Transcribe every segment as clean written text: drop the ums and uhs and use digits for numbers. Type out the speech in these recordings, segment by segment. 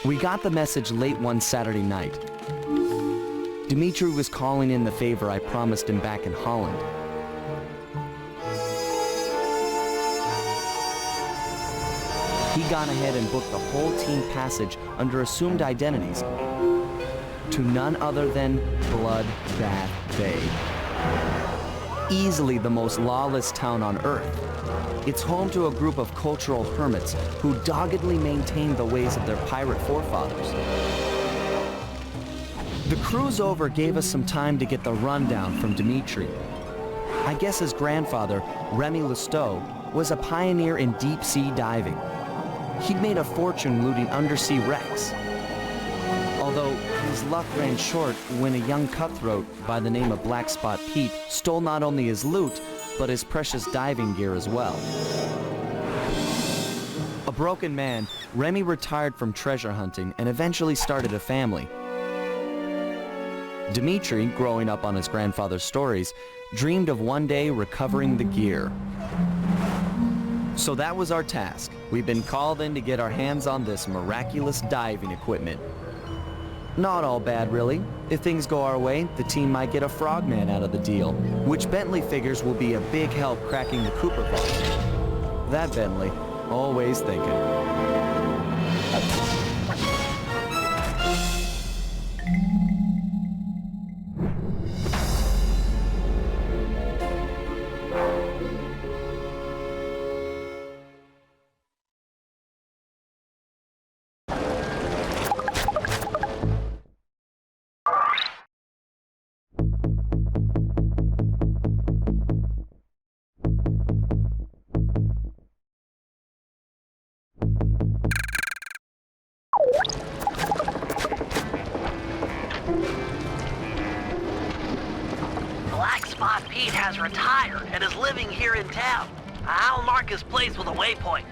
We got the message late one Saturday night. Dimitri was calling in the favor I promised him back in Holland. He gone ahead and booked the whole team passage under assumed identities to none other than Bloodbath Bay. Easily the most lawless town on Earth. It's home to a group of cultural hermits who doggedly maintain the ways of their pirate forefathers. The cruise over gave us some time to get the rundown from Dimitri. I guess his grandfather, Remy Lestow, was a pioneer in deep-sea diving. He'd made a fortune looting undersea wrecks. Although his luck ran short when a young cutthroat by the name of Black Spot Pete stole not only his loot, but his precious diving gear as well. A broken man, Remy retired from treasure hunting and eventually started a family. Dimitri, growing up on his grandfather's stories, dreamed of one day recovering the gear. So that was our task. We've been called in to get our hands on this miraculous diving equipment. Not all bad, really. If things go our way, the team might get a frogman out of the deal, which Bentley figures will be a big help cracking the Cooper vault. That Bentley, always thinking. Black Spot Pete has retired and is living here in town. I'll mark his place with a waypoint.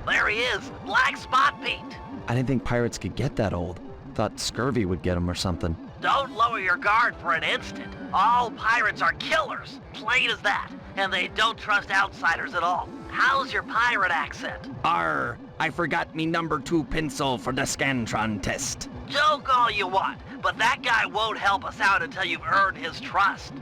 There he is, Black Spot Pete. I didn't think pirates could get that old. Thought scurvy would get them or something. Don't lower your guard for an instant. All pirates are killers, plain as that, and they don't trust outsiders at all. How's your pirate accent? Arr, I forgot me number 2 pencil for the Scantron test. Joke all you want, but that guy won't help us out until you've earned his trust.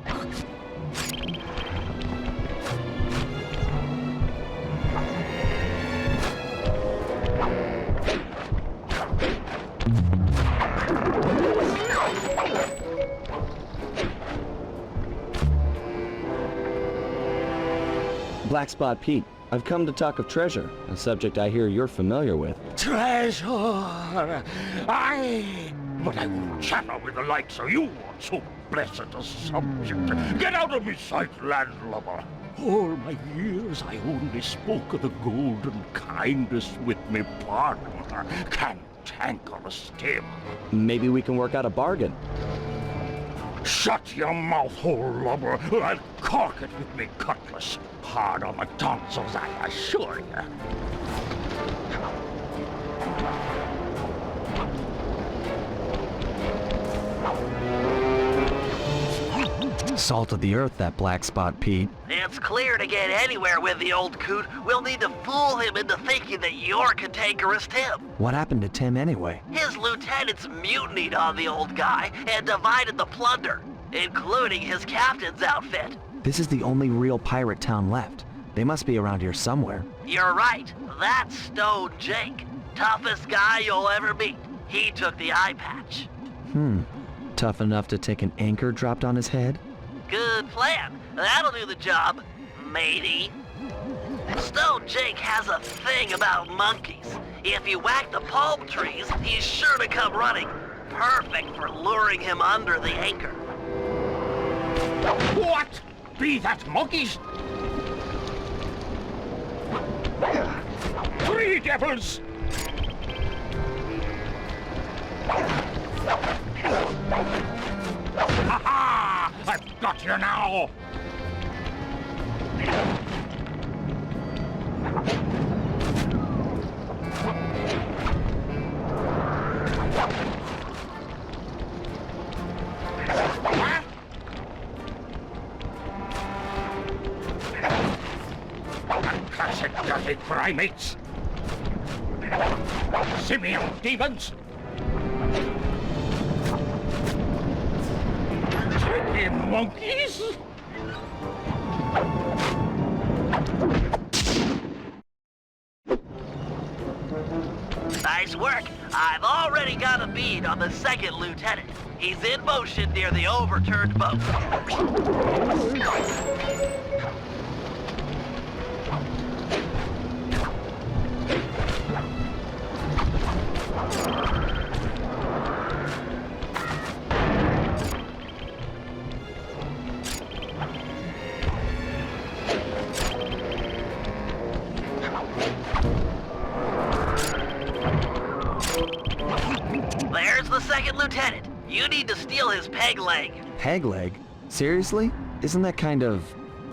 Black Spot Pete, I've come to talk of treasure, a subject I hear you're familiar with. Treasure! Aye! But I won't chatter with the likes of you on so blessed a subject. Get out of my sight, landlubber! All my years I only spoke of the golden kindness with me partner. Cantankerous tale. Maybe we can work out a bargain. Shut your mouth hole, lubber. I'll cork it with me cutlass. Hard on the tonsils, I assure you. Salt of the earth, that Black Spot Pete. It's clear to get anywhere with the old coot, we'll need to fool him into thinking that you're cantankerous Tim. What happened to Tim anyway? His lieutenants mutinied on the old guy and divided the plunder, including his captain's outfit. This is the only real pirate town left. They must be around here somewhere. You're right. That's Stone Jake. Toughest guy you'll ever meet. He took the eye patch. Tough enough to take an anchor dropped on his head? Good plan. That'll do the job, matey. Stone Jake has a thing about monkeys. If you whack the palm trees, he's sure to come running. Perfect for luring him under the anchor. What? Be that monkeys? Three devils! Ha-ha! I've got you now! Classic dirty primates! Simian demons! Tricky monkeys! Nice work. I've already got a bead on the second lieutenant. He's in motion near the overturned boat. There's the second lieutenant. You need to steal his peg leg. Peg leg? Seriously? Isn't that kind of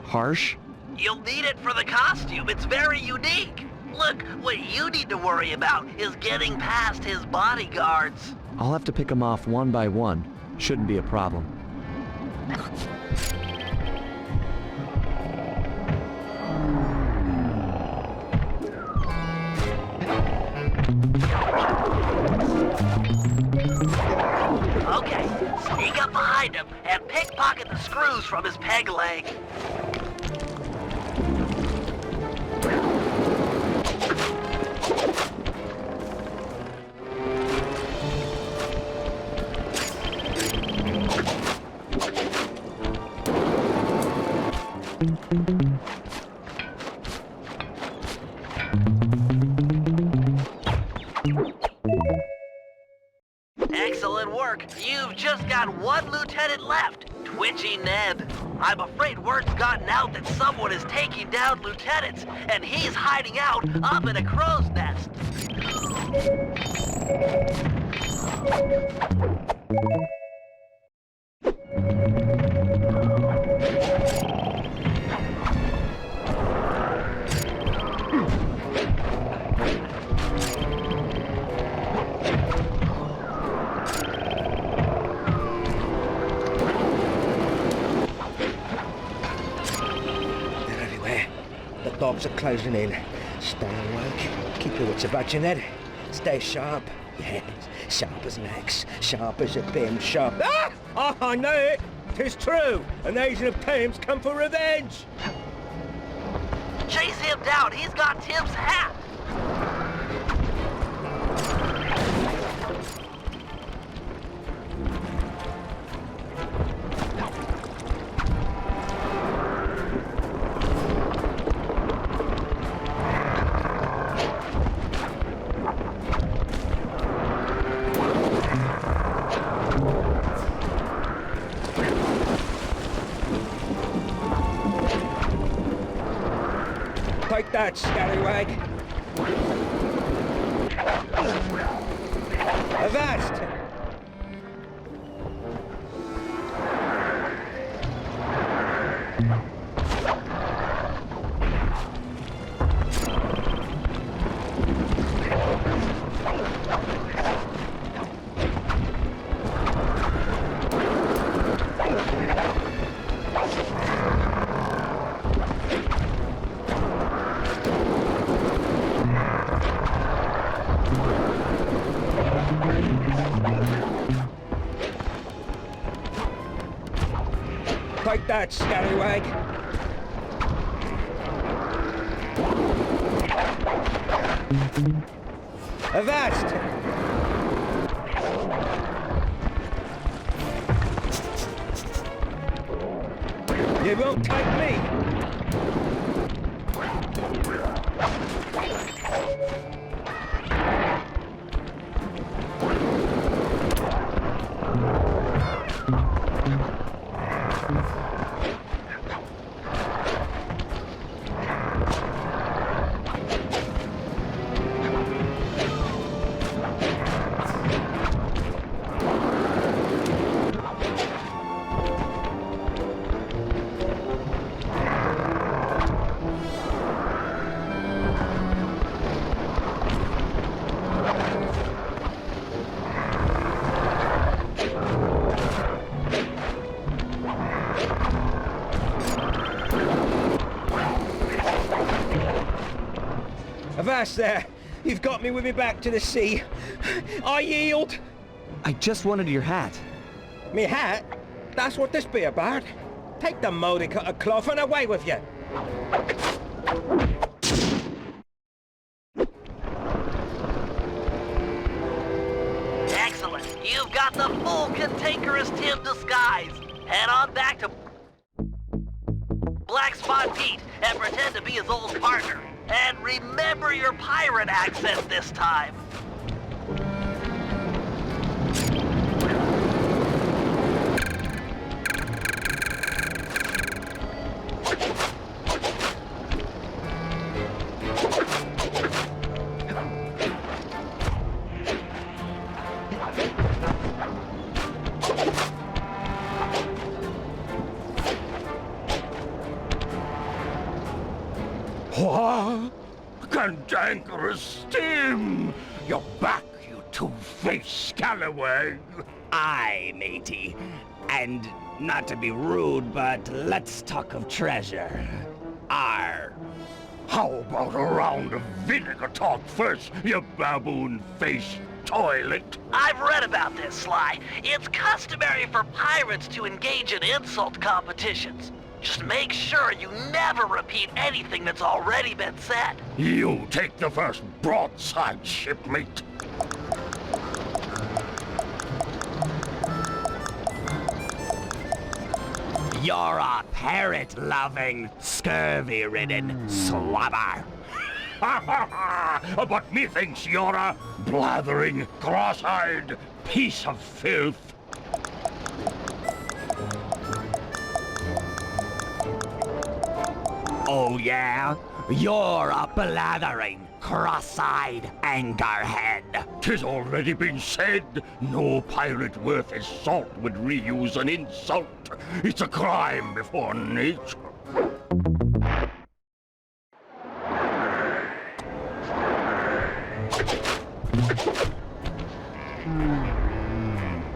harsh? You'll need it for the costume. It's very unique. Look, what you need to worry about is getting past his bodyguards. I'll have to pick them off one by one. Shouldn't be a problem. Okay, sneak up behind him and pickpocket the screws from his peg leg. Excellent work. You've just got one lieutenant left, Twitchy Ned. I'm afraid word's gotten out that someone is taking down lieutenants, and he's hiding out up in a crow's nest. Dogs are closing in. Stay awake. Keep your wits about your head. Stay sharp. Yes, sharp as an axe. Sharp as a pin. Sharp. Ah! Oh, I know it. 'Tis true. An Asian of Thames come for revenge. Chase him down. He's got Tim's hat. Take that, scallywag. Avast! Take that, scallywag. Avast! You won't take me. Avast there. You've got me with me back to the sea. I yield. I just wanted your hat. Me hat? That's what this be about. Take the modicum of cloth and away with you. Excellent. You've got the full cantankerous Tim disguise. Head on back to Black Spot Pete and pretend to be his old partner. And remember your pirate accent this time. What? Cantankerous Tim! You're back, you two-faced scallywag! Aye, matey. And not to be rude, but let's talk of treasure. Arr. How about a round of vinegar talk first, you baboon-faced toilet? I've read about this, Sly. It's customary for pirates to engage in insult competitions. Just make sure you never repeat anything that's already been said. You take the first broadside, shipmate. You're a parrot-loving, scurvy-ridden swabber. But methinks you're a blathering, cross-eyed piece of filth. Oh yeah? You're a blathering, cross-eyed angerhead. 'Tis already been said, no pirate worth his salt would reuse an insult. It's a crime before nature.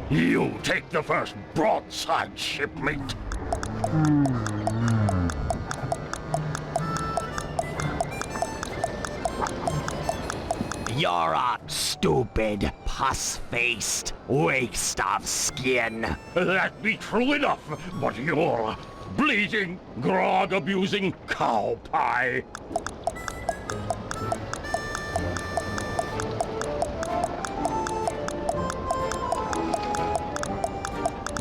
You take the first broadside, shipmate. You're a stupid, pus-faced waste of skin. That be true enough, but you're a bleating, grog-abusing cow pie.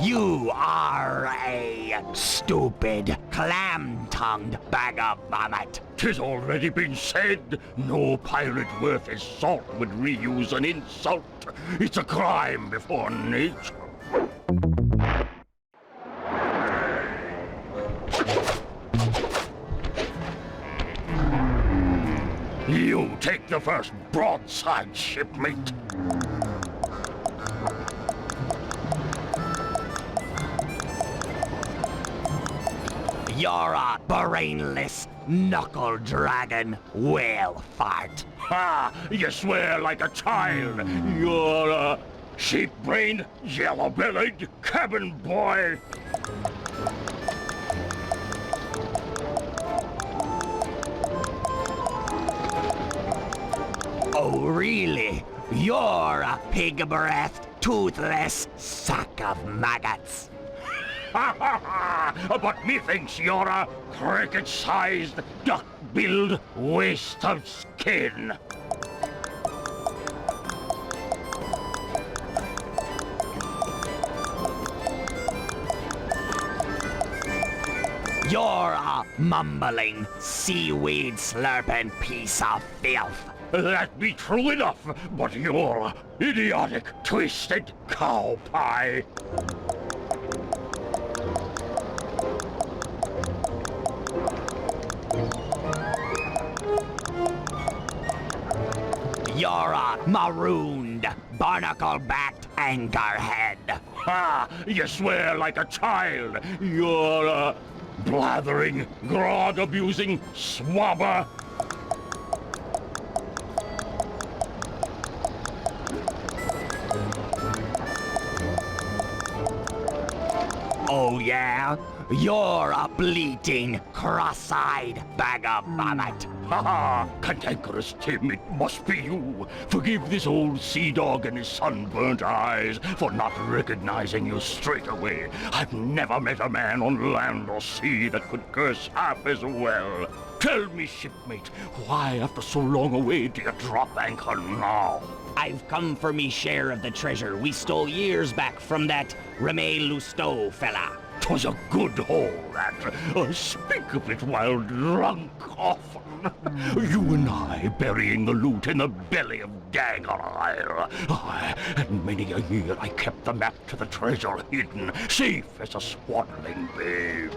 You are a stupid, clam-tongued bag of vomit. 'Tis already been said, no pirate worth his salt would reuse an insult. It's a crime before nature. You take the first broadside, shipmate. You're a brainless, knuckle-dragging whale fart. Ha! You swear like a child. You're a sheep-brained, yellow-bellied cabin boy. Oh, really? You're a pig-breathed, toothless sack of maggots. Ha ha ha! But methinks you're a cricket-sized, duck-billed waste of skin. You're a mumbling, seaweed-slurping piece of filth. That be true enough, but you're a idiotic, twisted cow pie. You're a marooned, barnacle-backed angerhead. Ha! You swear like a child. You're a blathering, grog-abusing swabber. Oh yeah? You're a bleating, cross-eyed bag of vomit. Ha ha! Cantankerous Tim, it must be you. Forgive this old sea dog and his sunburnt eyes for not recognizing you straight away. I've never met a man on land or sea that could curse half as well. Tell me, shipmate, why after so long away do you drop anchor now? I've come for me share of the treasure we stole years back from that Reme Lousteau fella. 'Twas a good haul, that. Speak of it while drunk often. You and I burying the loot in the belly of Dagger Isle. Aye, and many a year I kept the map to the treasure hidden, safe as a swaddling babe.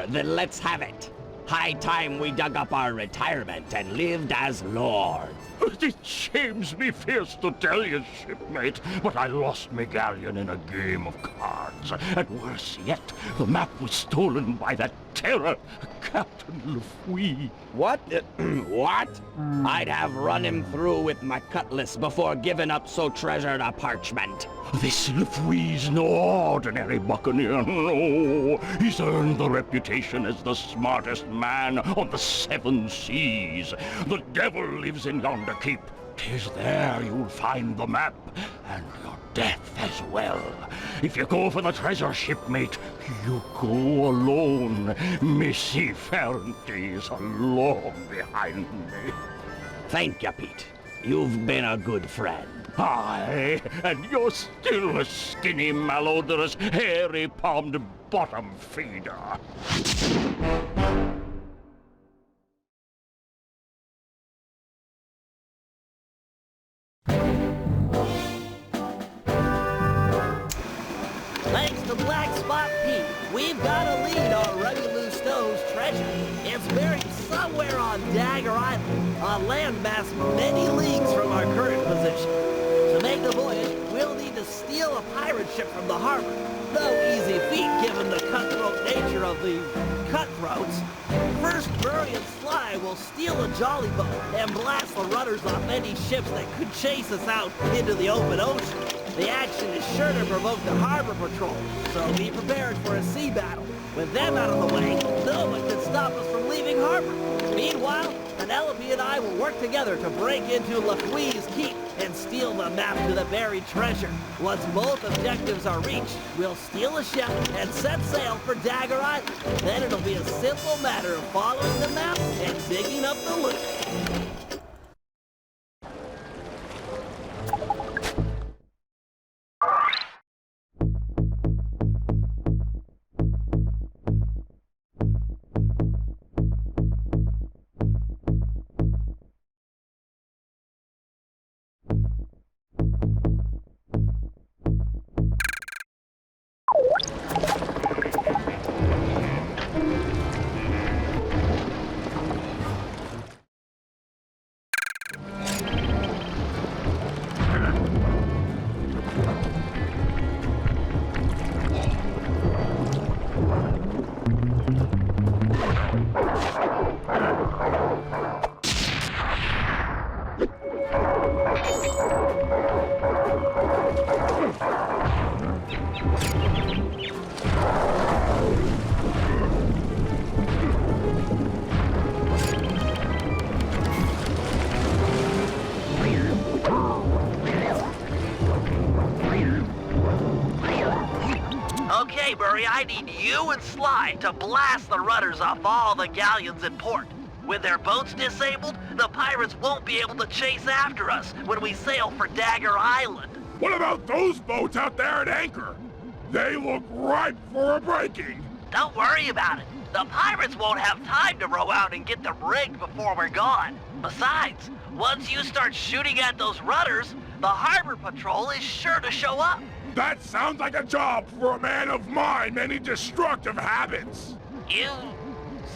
Then let's have it. High time we dug up our retirement and lived as lords. It shames me fierce to tell you, shipmate, but I lost my galleon in a game of cards. And worse yet, the map was stolen by that terror, Captain Lefuy. What? What? I'd have run him through with my cutlass before giving up so treasured a parchment. This Lefuy's no ordinary buccaneer, no. He's earned the reputation as the smartest man on the 7 seas. The devil lives in yonder keep. 'Tis there you'll find the map, and your death as well. If you go for the treasure, shipmate, you go alone. Missy Ferranti is long behind me. Thank you, Pete. You've been a good friend. Aye, and you're still a skinny, malodorous, hairy-palmed bottom feeder. Thanks to Black Spot Pete, we've got a lead on Remy Lousteau's treasure. It's buried somewhere on Dagger Island, a landmass many leagues from our current position. To make the voyage, we'll need to steal a pirate ship from the harbor. No easy feat given the cutthroat nature of the cutthroats. First, Murray and Sly will steal a jolly boat and blast the rudders off any ships that could chase us out into the open ocean. The action is sure to provoke the harbor patrol, so be prepared for a sea battle. With them out of the way, no one can stop us from leaving harbor. Meanwhile, Penelope and I will work together to break into Lefuy's keep and steal the map to the buried treasure. Once both objectives are reached, we'll steal a ship and set sail for Dagger Island. Then it'll be a simple matter of following the map and digging up the loot. Okay, Murray, I need you and Sly to blast the rudders off all the galleons in port. With their boats disabled, the pirates won't be able to chase after us when we sail for Dagger Island. What about those boats out there at anchor? They look ripe for a breaking. Don't worry about it. The pirates won't have time to row out and get them rigged before we're gone. Besides, once you start shooting at those rudders, the harbor patrol is sure to show up. That sounds like a job for a man of my many destructive habits. You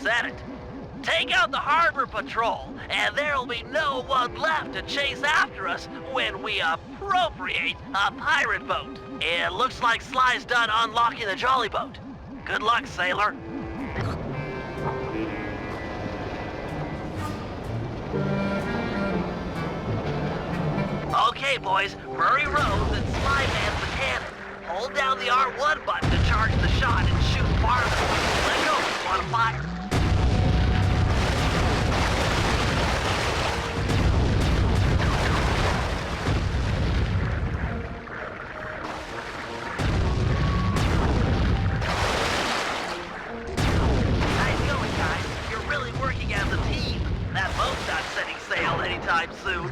said it. Take out the harbor patrol, and there'll be no one left to chase after us when we appropriate a pirate boat. It looks like Sly's done unlocking the jolly boat. Good luck, sailor. Okay, boys, Murray rows and Sly mans the cannon. Hold down the R1 button to charge the shot and shoot farther. Let go if you want to fire. Nice going, guys. You're really working as a team. That boat's not setting sail anytime soon.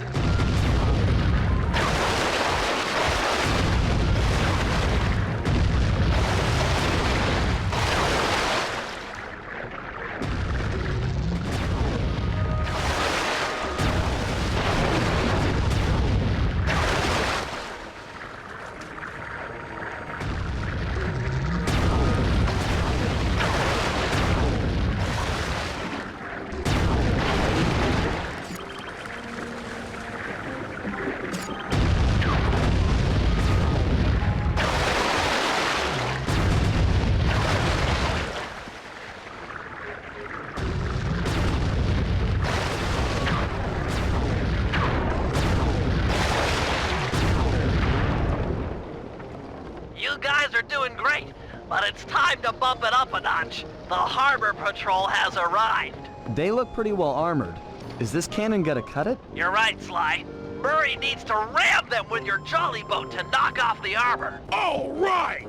You guys are doing great, but it's time to bump it up a notch. The harbor patrol has arrived. They look pretty well armored. Is this cannon gonna cut it? You're right, Sly. Murray needs to ram them with your jolly boat to knock off the armor. All right!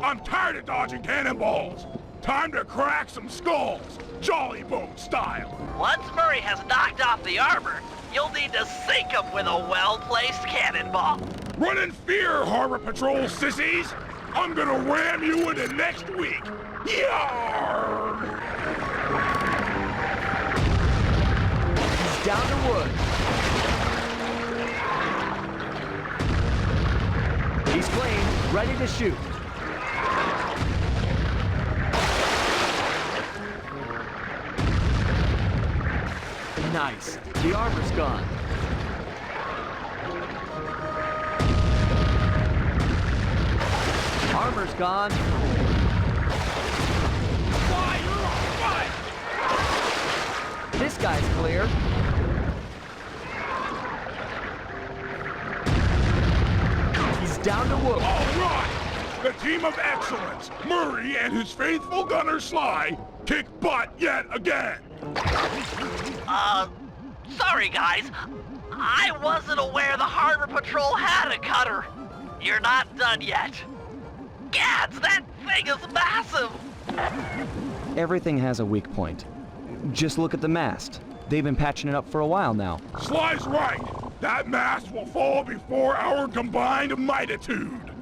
I'm tired of dodging cannonballs. Time to crack some skulls, jolly boat style. Once Murray has knocked off the armor, you'll need to sink him with a well-placed cannonball. Run in fear, Harbor Patrol sissies! I'm gonna ram you into next week! Yarr! He's down to wood. He's clean, ready to shoot. Nice. The armor's gone. Armor's gone. Fire! This guy's clear. He's down to wood. All right! The team of excellence, Murray and his faithful gunner Sly, kick butt yet again! Sorry guys. I wasn't aware the Harbor Patrol had a cutter. You're not done yet. Gads, that thing is massive! Everything has a weak point. Just look at the mast. They've been patching it up for a while now. Sly's right! That mast will fall before our combined mightitude!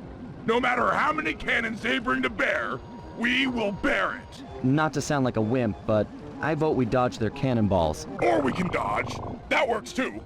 No matter how many cannons they bring to bear, we will bear it! Not to sound like a wimp, but I vote we dodge their cannonballs. Or we can dodge. That works too.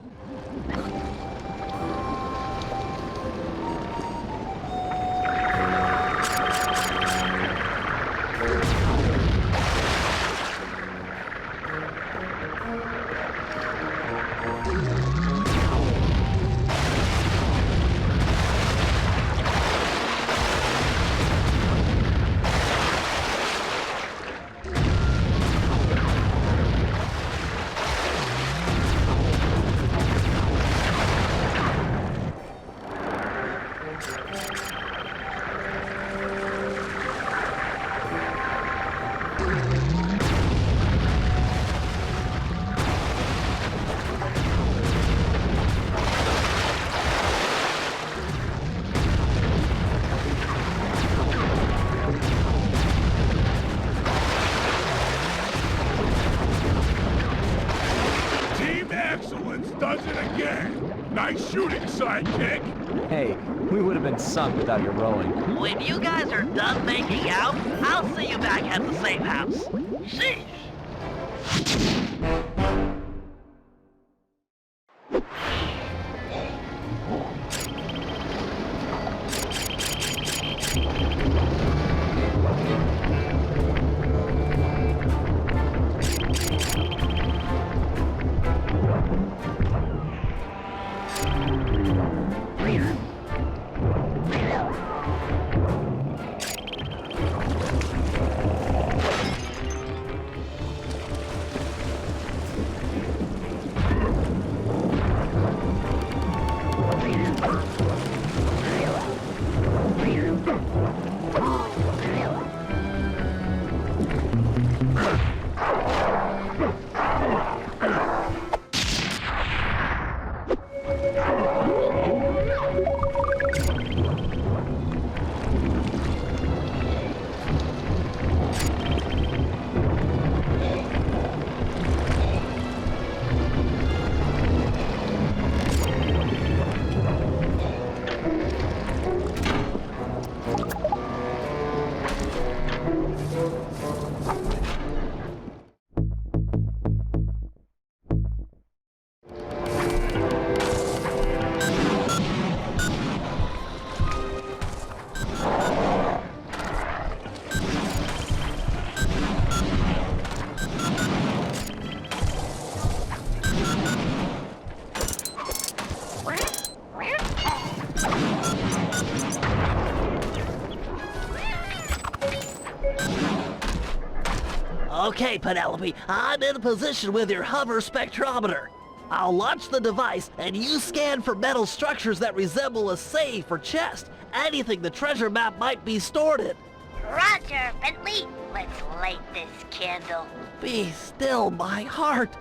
Does it again! Nice shooting, sidekick! Hey, we would have been sunk without your rowing. When you guys are done making out, I'll see you back at the safe house. Sheesh! Okay, Penelope, I'm in position with your hover spectrometer. I'll launch the device, and you scan for metal structures that resemble a safe or chest, anything the treasure map might be stored in. Roger, Bentley. Let's light this candle. Be still, my heart.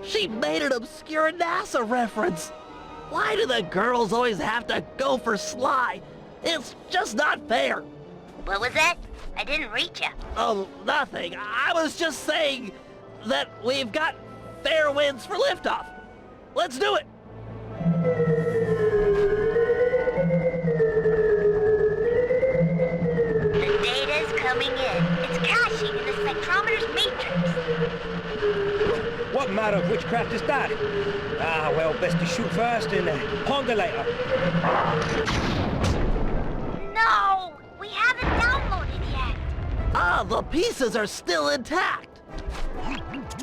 She made an obscure NASA reference. Why do the girls always have to go for Sly? It's just not fair. What was that? I didn't reach you. Oh, nothing. I was just saying that we've got fair winds for liftoff. Let's do it. The data's coming in. It's caching in the spectrometer's matrix. What manner of witchcraft is that? Ah, well, best to shoot first and ponder later. No! We haven't downloaded yet. Ah, the pieces are still intact.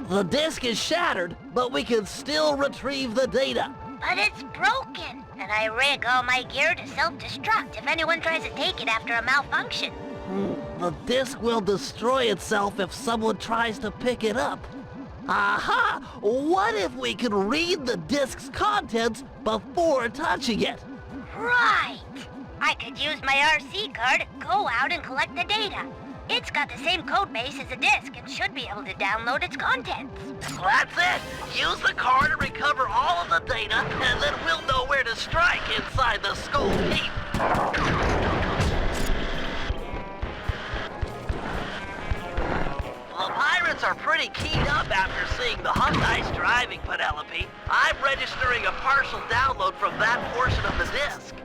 The disk is shattered, but we can still retrieve the data. But it's broken, and I rig all my gear to self-destruct if anyone tries to take it after a malfunction. The disk will destroy itself if someone tries to pick it up. Aha! What if we could read the disk's contents before touching it? Right! I could use my RC card, go out and collect the data. It's got the same code base as a disk and should be able to download its contents. That's it! Use the car to recover all of the data, and then we'll know where to strike inside the school keep. The pirates are pretty keyed up after seeing the Hump Dice driving, Penelope. I'm registering a partial download from that portion of the disk.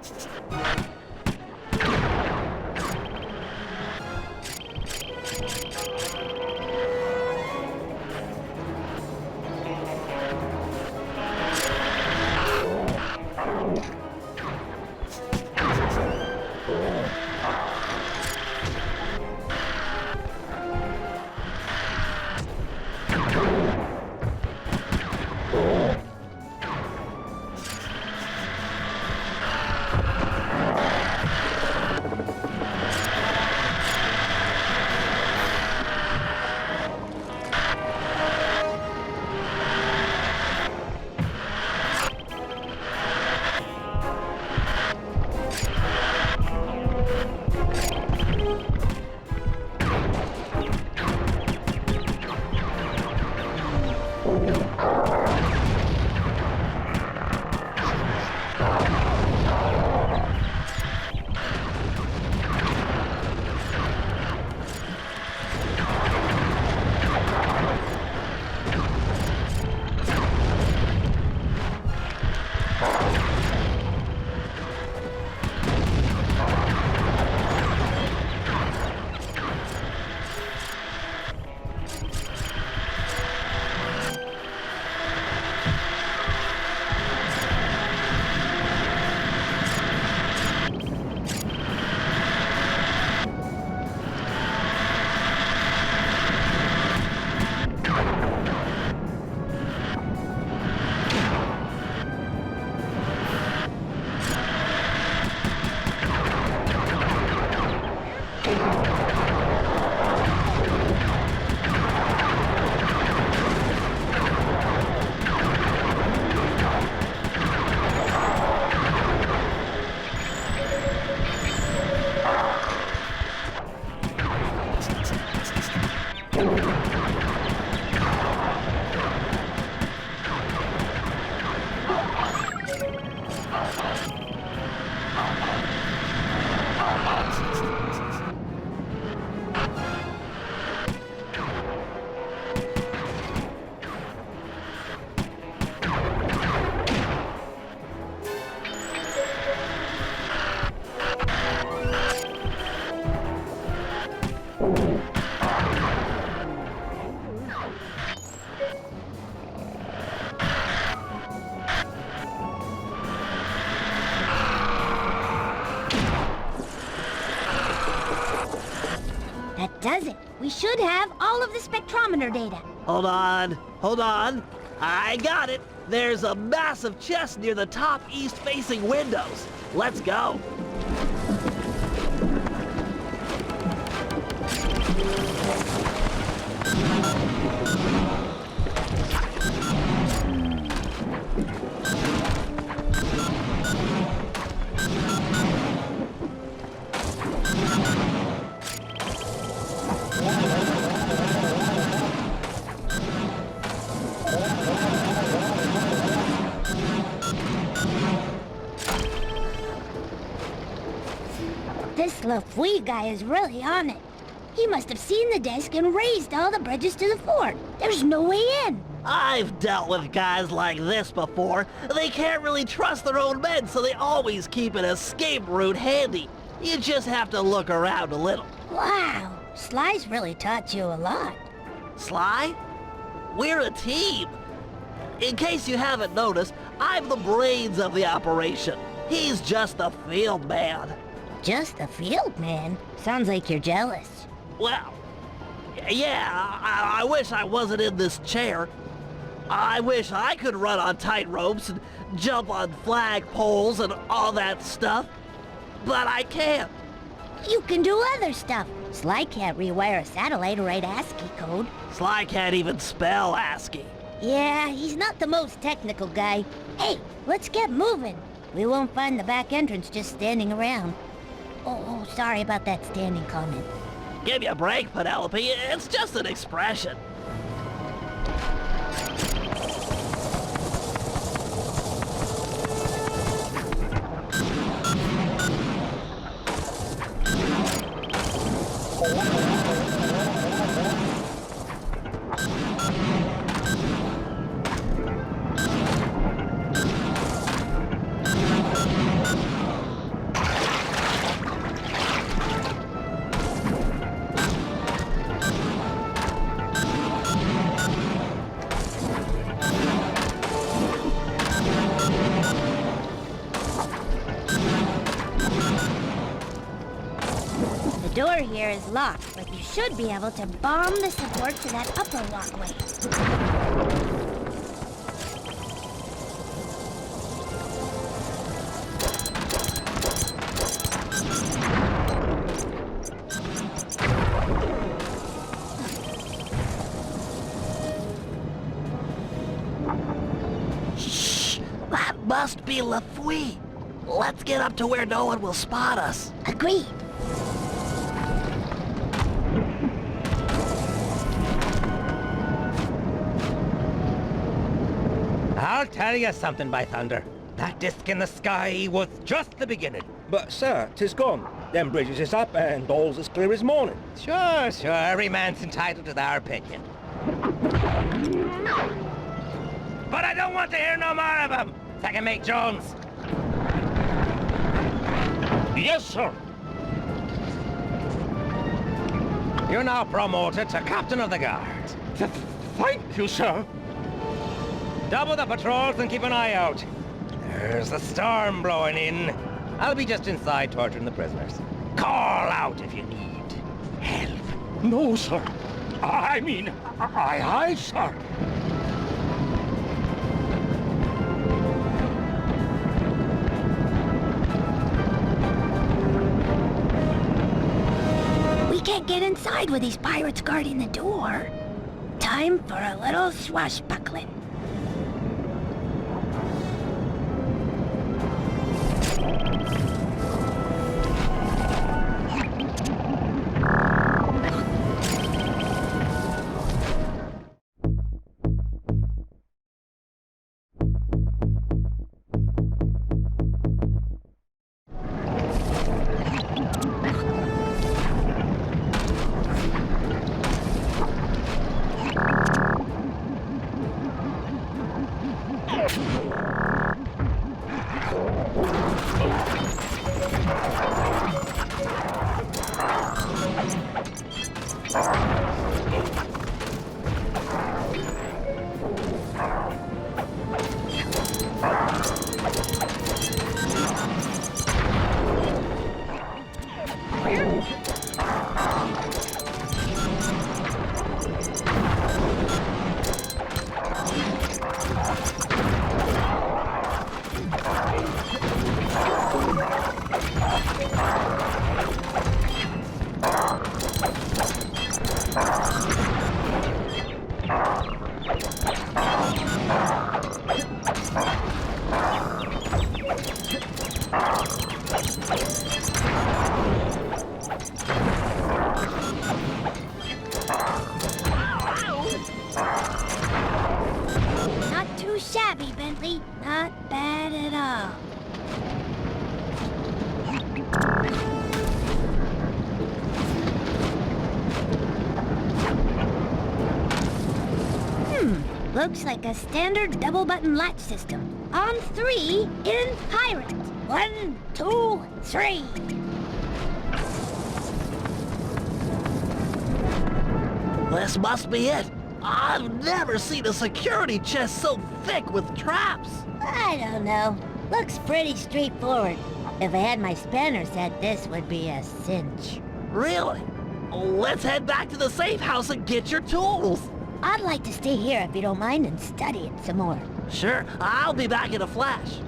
That does it. We should have all of the spectrometer data. Hold on. I got it. There's a massive chest near the top east-facing windows. Let's go. LaFouille guy is really on it. He must have seen the disc and raised all the bridges to the fort. There's no way in. I've dealt with guys like this before. They can't really trust their own men, so they always keep an escape route handy. You just have to look around a little. Wow, Sly's really taught you a lot. Sly? We're a team. In case you haven't noticed, I'm the brains of the operation. He's just the field man. Just the field man? Sounds like you're jealous. Well, yeah, I wish I wasn't in this chair. I wish I could run on tight ropes and jump on flag poles and all that stuff. But I can't. You can do other stuff. Sly can't rewire a satellite or write ASCII code. Sly can't even spell ASCII. Yeah, he's not the most technical guy. Hey, let's get moving. We won't find the back entrance just standing around. Oh, sorry about that standing comment. Give me a break, Penelope. It's just an expression. The door here is locked, but you should be able to bomb the support to that upper walkway. Shh! That must be LaFouille. Let's get up to where no one will spot us. Agreed. I'll tell you something, by thunder. That disc in the sky was just the beginning. But, sir, 'tis gone. Them bridges is up and all's as clear as morning. Sure, every man's entitled to their opinion. But I don't want to hear no more of him. Second Mate Jones. Yes, sir. You're now promoted to Captain of the Guard. Thank you, sir. Double the patrols and keep an eye out. There's a storm blowing in. I'll be just inside torturing the prisoners. Call out if you need help. No, sir. I mean, aye, sir. We can't get inside with these pirates guarding the door. Time for a little swashbuckling. Not too shabby, Bentley. Not bad at all. Looks like a standard double-button latch system. On 3, in pirate. 1, 2, 3. This must be it. I've never seen a security chest so thick with traps. I don't know. Looks pretty straightforward. If I had my spanner set, this would be a cinch. Really? Let's head back to the safe house and get your tools. I'd like to stay here if you don't mind and study it some more. Sure, I'll be back in a flash.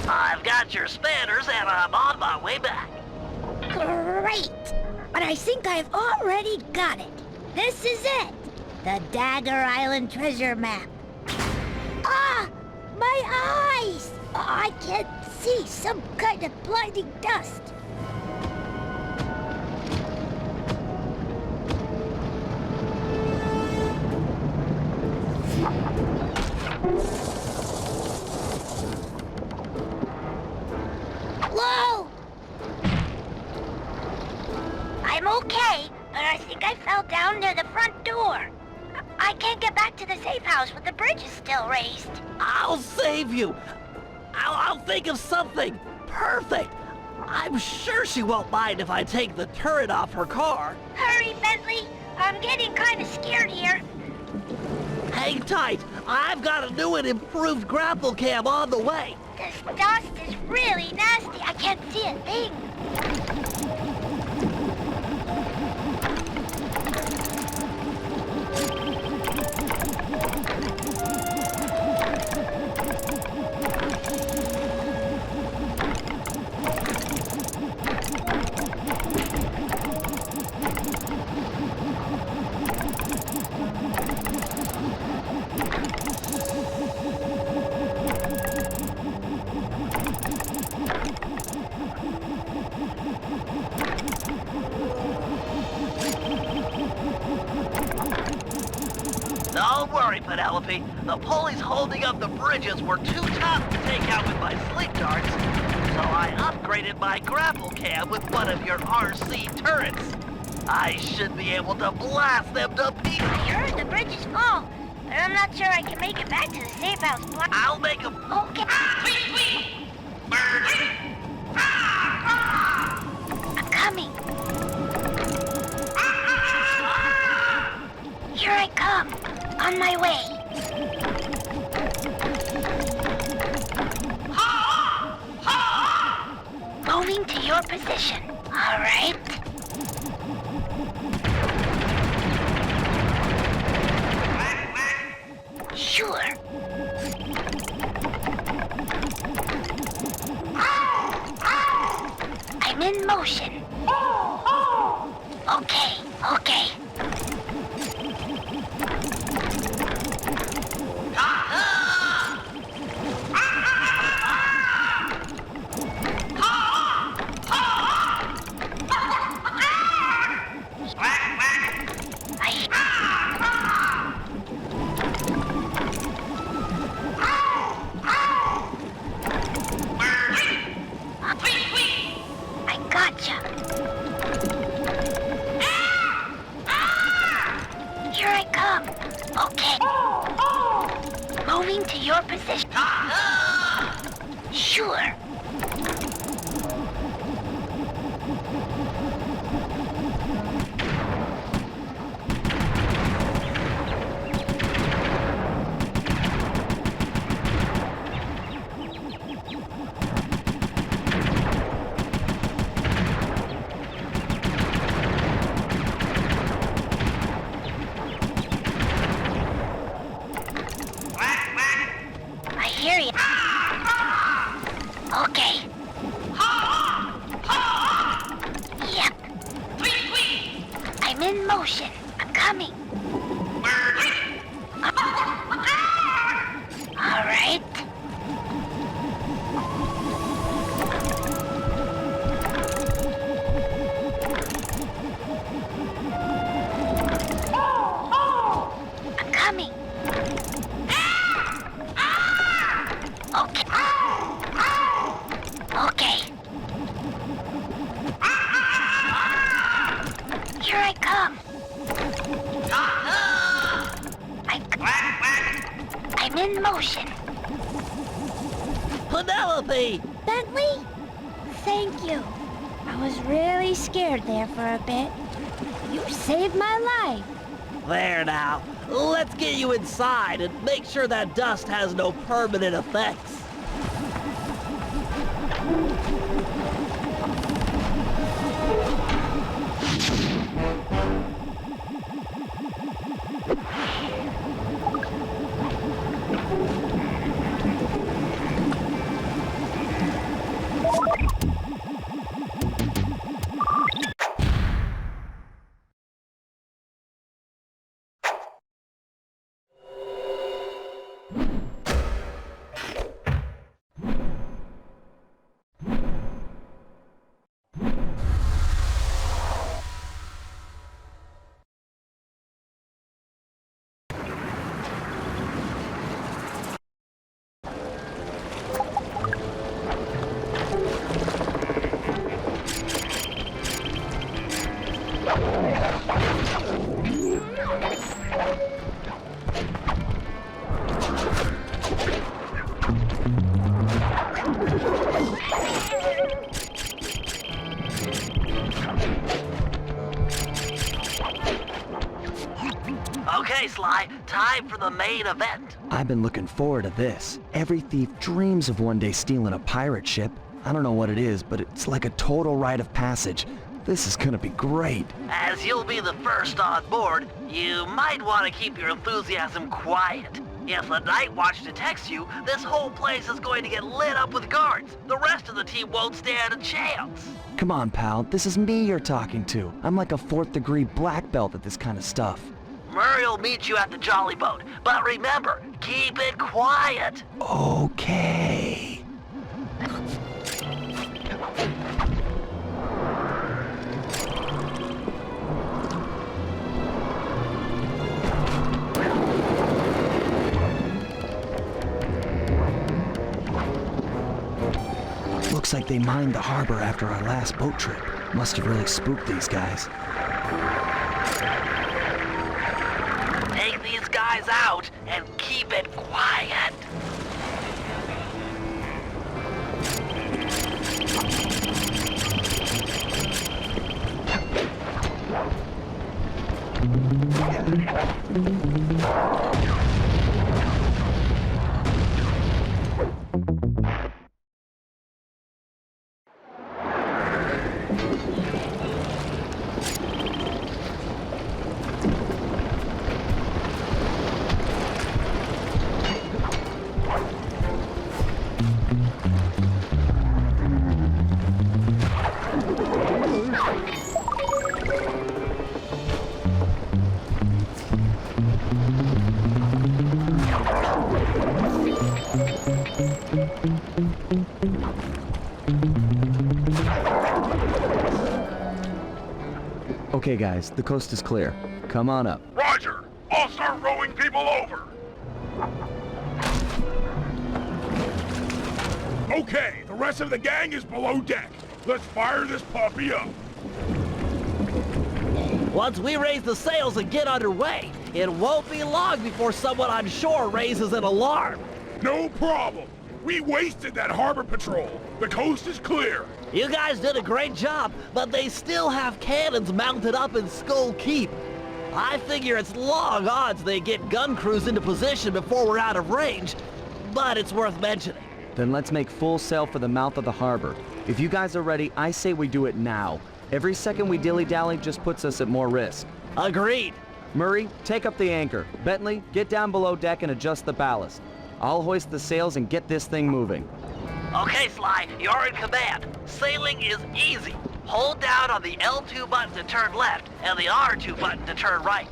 I've got your spanners and I'm on my way back. Great! But I think I've already got it. This is it. The Dagger Island treasure map. Ah! My eyes! I can't see some kind of blinding dust. Whoa! I'm okay, but I think I fell down near the front door. I can't get back to the safe house with the bridges still raised. I'll save you. I'll think of something perfect. I'm sure she won't mind if I take the turret off her car. Hurry, Bentley. I'm getting kind of scared here. Hang tight. I've got a new and improved grapple cam on the way. This dust is really nasty. I can't see a thing. Don't worry, Penelope. The pulleys holding up the bridges were too tough to take out with my sleep darts, so I upgraded my grapple cam with one of your RC turrets. I should be able to blast them to pieces. I heard the bridges fall, but I'm not sure I can make it back to the safe house. I'll make them. Okay. I'm coming. Here I come. On my way. Moving to your position. All right. Sure. I'm in motion. Okay, okay. I gotcha. Here I come. Okay. Moving to your position. Sure. I hear you. Okay. Yep. I'm in motion. I'm coming. All right. I'm coming. Okay. Okay. motion. Penelope! Bentley, thank you. I was really scared there for a bit. You saved my life. There now. Let's get you inside and make sure that dust has no permanent effects. Okay, Sly, time for the main event. I've been looking forward to this. Every thief dreams of one day stealing a pirate ship. I don't know what it is, but it's like a total rite of passage. This is gonna be great. As you'll be the first on board, you might want to keep your enthusiasm quiet. If the Night Watch detects you, this whole place is going to get lit up with guards. The rest of the team won't stand a chance. Come on, pal. This is me you're talking to. I'm like a 4th degree black belt at this kind of stuff. Murray will meet you at the Jolly Boat, but remember, keep it quiet. Okay. Looks like they mined the harbor after our last boat trip. Must have really spooked these guys. Take these guys out and keep it quiet. Okay, guys, the coast is clear. Come on up. Roger! I'll start rowing people over! Okay, the rest of the gang is below deck. Let's fire this puppy up. Once we raise the sails and get underway, it won't be long before someone on shore raises an alarm. No problem. We wasted that harbor patrol. The coast is clear. You guys did a great job, but they still have cannons mounted up in Skull Keep. I figure it's long odds they get gun crews into position before we're out of range, but it's worth mentioning. Then let's make full sail for the mouth of the harbor. If you guys are ready, I say we do it now. Every second we dilly-dally just puts us at more risk. Agreed. Murray, take up the anchor. Bentley, get down below deck and adjust the ballast. I'll hoist the sails and get this thing moving. Okay, Sly, you're in command. Sailing is easy. Hold down on the L2 button to turn left and the R2 button to turn right.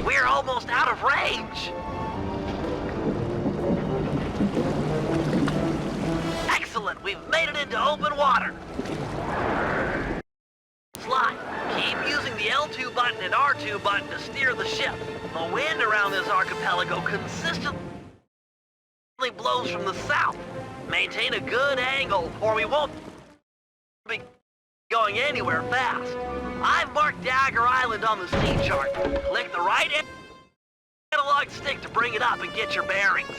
We're almost out of range. Excellent, we've made it into open water. Sly, keep using the L2 button and R2 button to steer the ship. The wind around this archipelago consistently wind blows from the south. Maintain a good angle, or we won't be going anywhere fast. I've marked Dagger Island on the sea chart. Click the right analog stick to bring it up and get your bearings.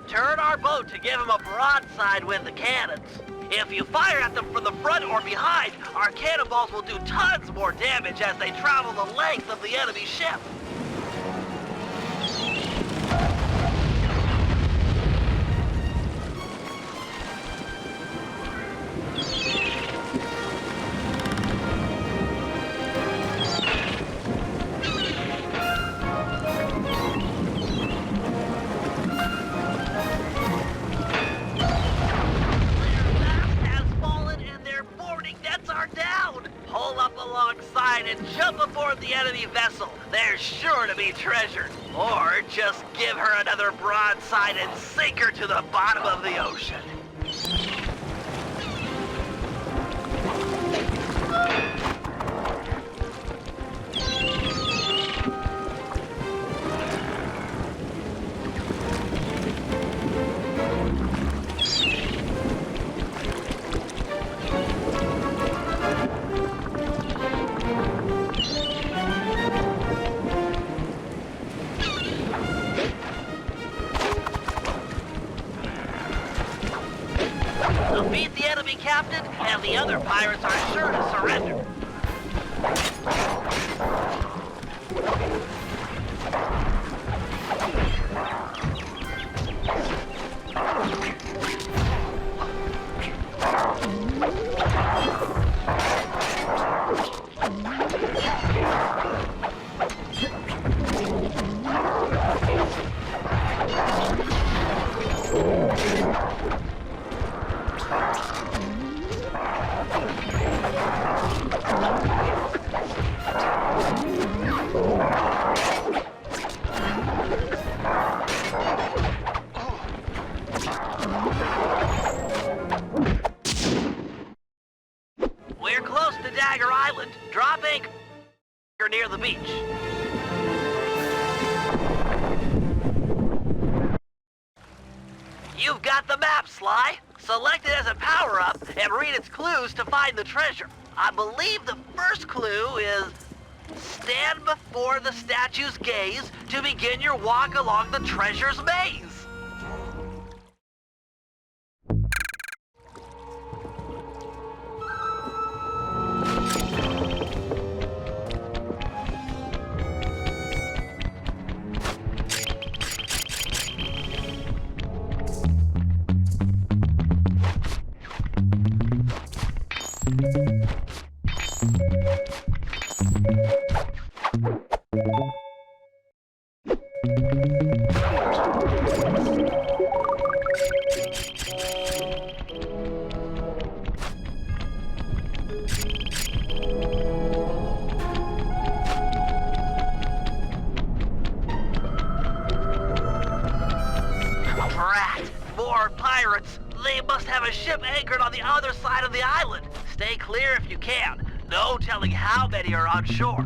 Turn our boat to give them a broadside with the cannons. If you fire at them from the front or behind, our cannonballs will do tons more damage as they travel the length of the enemy ship. And jump aboard the enemy vessel. There's sure to be treasure. Or just give her another broadside and sink her to the bottom of the ocean. Defeat the enemy captain, and the other pirates are sure to surrender. We're close to Dagger Island. Drop anchor near the beach. You've got the map, Sly. Select it as a power-up and read its clues to find the treasure. I believe the first clue is stand before the statue's gaze to begin your walk along the treasure's maze. More pirates! They must have a ship anchored on the other side of the island. Stay clear if you can. No telling how many are on shore.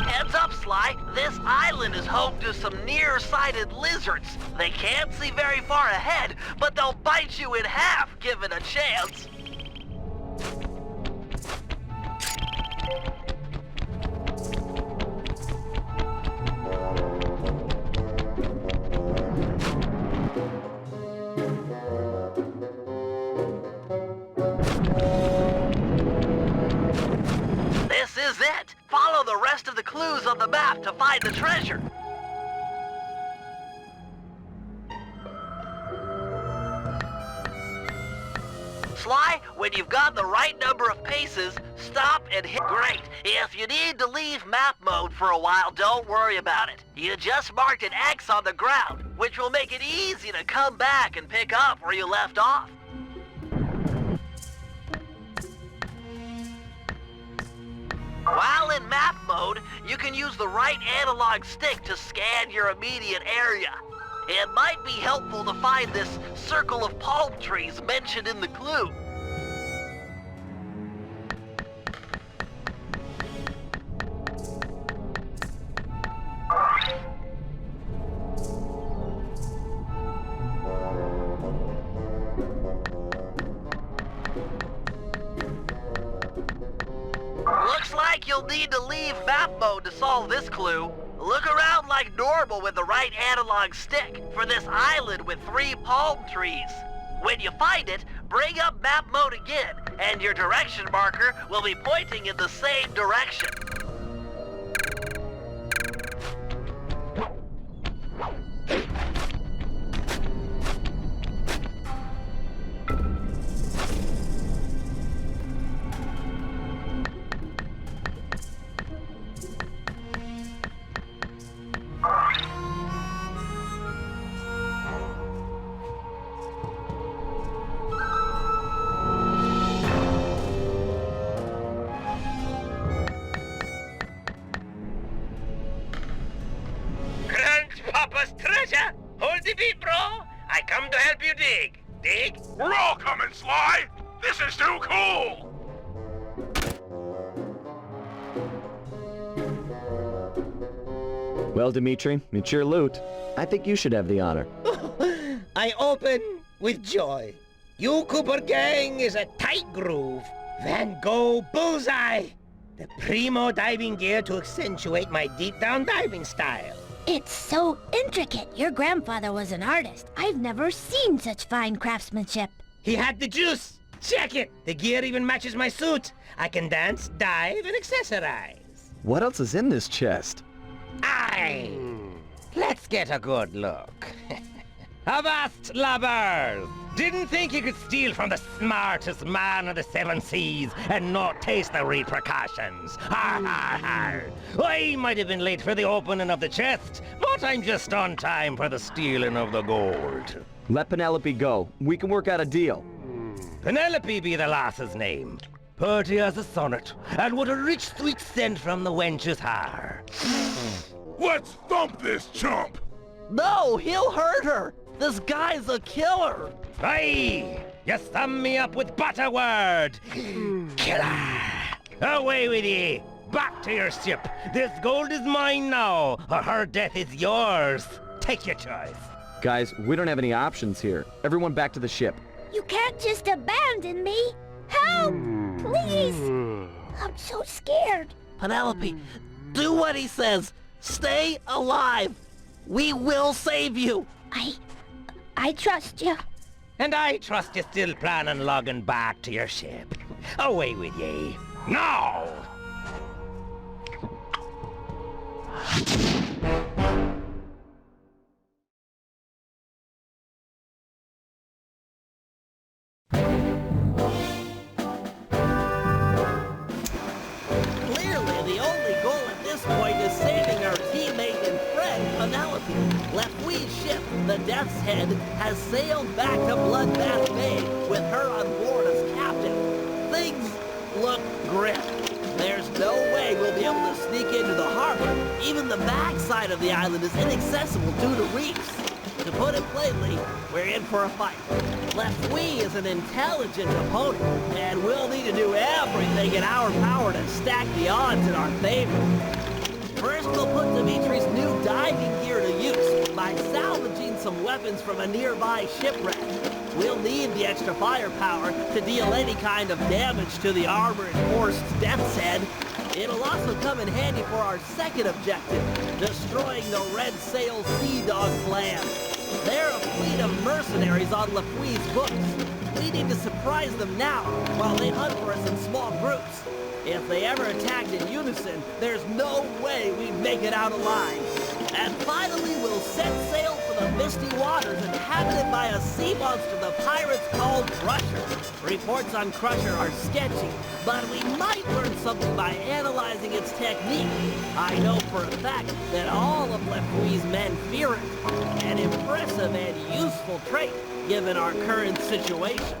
Heads up, Sly. Sly. This island is home to some nearsighted lizards. They can't see very far ahead, but they'll bite you in half given a chance. This is it. Follow the rest of the clues on the map to find the treasure. Sly, when you've got the right number of paces, stop and hit great. If you need to leave map mode for a while, don't worry about it. You just marked an X on the ground, which will make it easy to come back and pick up where you left off. While in map mode, you can use the right analog stick to scan your immediate area. It might be helpful to find this circle of palm trees mentioned in the clue. Looks like you'll need to leave map mode to solve this clue. Look around like normal with the right analog stick for this island with 3 palm trees. When you find it, bring up map mode again, and your direction marker will be pointing in the same direction. Grandpapa's treasure! Hold the beat, bro! I come to help you dig. Dig? We're all coming, Sly! This is too cool! Well, Dimitri, it's your loot. I think you should have the honor. I open with joy. You Cooper gang is a tight groove. Van Gogh bullseye! The primo diving gear to accentuate my deep-down diving style. It's so intricate. Your grandfather was an artist. I've never seen such fine craftsmanship. He had the juice. Check it. The gear even matches my suit. I can dance, dive, and accessorize. What else is in this chest? Aye! Let's get a good look. Avast, lubbers! Didn't think you could steal from the smartest man of the 7 seas and not taste the repercussions. Ha ha ha! I might have been late for the opening of the chest, but I'm just on time for the stealing of the gold. Let Penelope go. We can work out a deal. Penelope be the lass's name. Purty as a sonnet, and what a rich sweet scent from the wench's hair. Let's thump this chump! No, he'll hurt her. This guy's a killer. Aye! You sum me up with butterword! Killer! Away with ye! Back to your ship! This gold is mine now, or her death is yours! Take your choice! Guys, we don't have any options here. Everyone back to the ship. You can't just abandon me. Help! Please! I'm so scared. Penelope, do what he says. Stay alive. We will save you. I trust you. And I trust you still plan on logging back to your ship. Away with ye! Now! Clearly, the only goal at this point is saving our teammate and friend, Penelope. Lefwee's ship, the Death's Head, has sailed back to Bloodbath Bay with her on board as captain. Things look grim. There's no way we'll be able to sneak into the harbor. Even the backside of the island is inaccessible due to reefs. To put it plainly, we're in for a fight. Lefwee is an intelligent opponent, and we'll need to do everything in our power to stack the odds in our favor. First, we'll put Dimitri's new diving gear to use by salvaging some weapons from a nearby shipwreck. We'll need the extra firepower to deal any kind of damage to the armored forced Death's Head. It'll also come in handy for our second objective, destroying the Red Sail Sea Dog clan. They're a fleet of mercenaries on Lafui's books. We need to surprise them now while they hunt for us in small groups. If they ever attacked in unison, there's no way we'd make it out alive. And finally, we'll set sail for the misty waters inhabited by a sea monster the pirates called Crusher. Reports on Crusher are sketchy, but we might learn something by analyzing its technique. I know for a fact that all of Lafui's men fear it. An impressive and useful trait, given our current situation.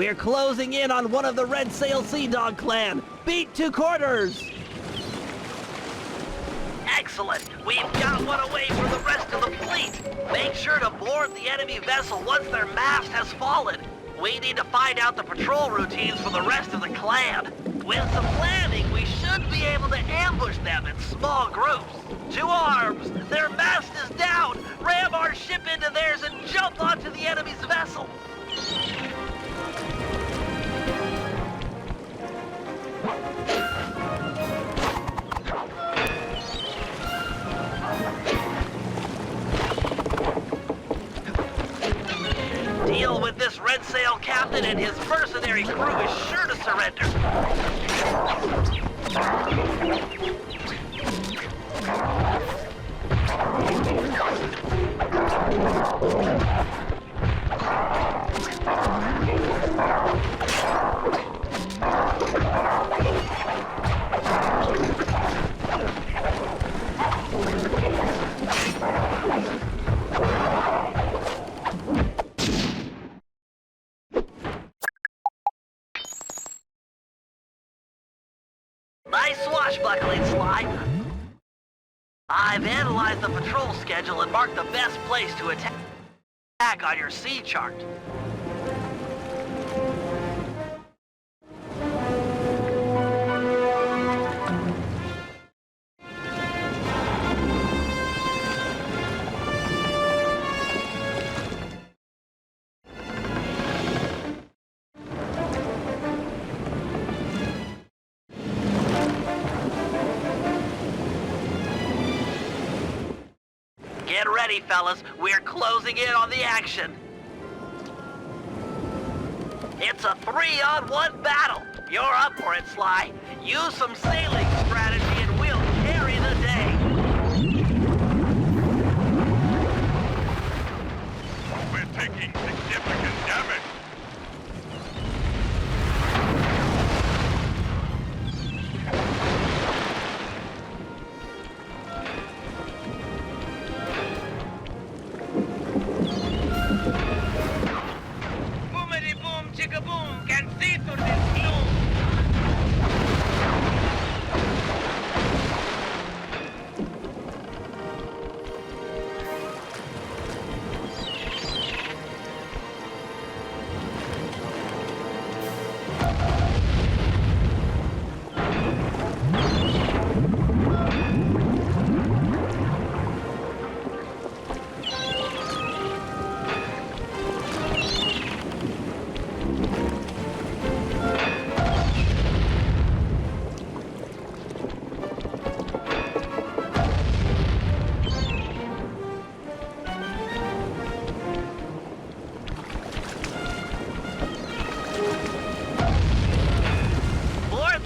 We're closing in on one of the Red Sail Sea Dog clan. Beat 2 quarters. Excellent. We've got one away from the rest of the fleet. Make sure to board the enemy vessel once their mast has fallen. We need to find out the patrol routines for the rest of the clan. With some planning, we should be able to ambush them in small groups. To arms! Their mast is down! Ram our ship into theirs and jump onto the enemy's vessel! Deal with this Red Sail captain and his mercenary crew is sure to surrender. Nice swashbuckling, Sly. I've analyzed the patrol schedule and marked the best place to attack on your sea chart. Get ready, fellas. We're closing in on the action. It's a 3-on-1 battle. You're up for it, Sly. Use some sailing strategy and we'll carry the day. We're taking significant damage. Boom, chicka boom, can see through this gloom.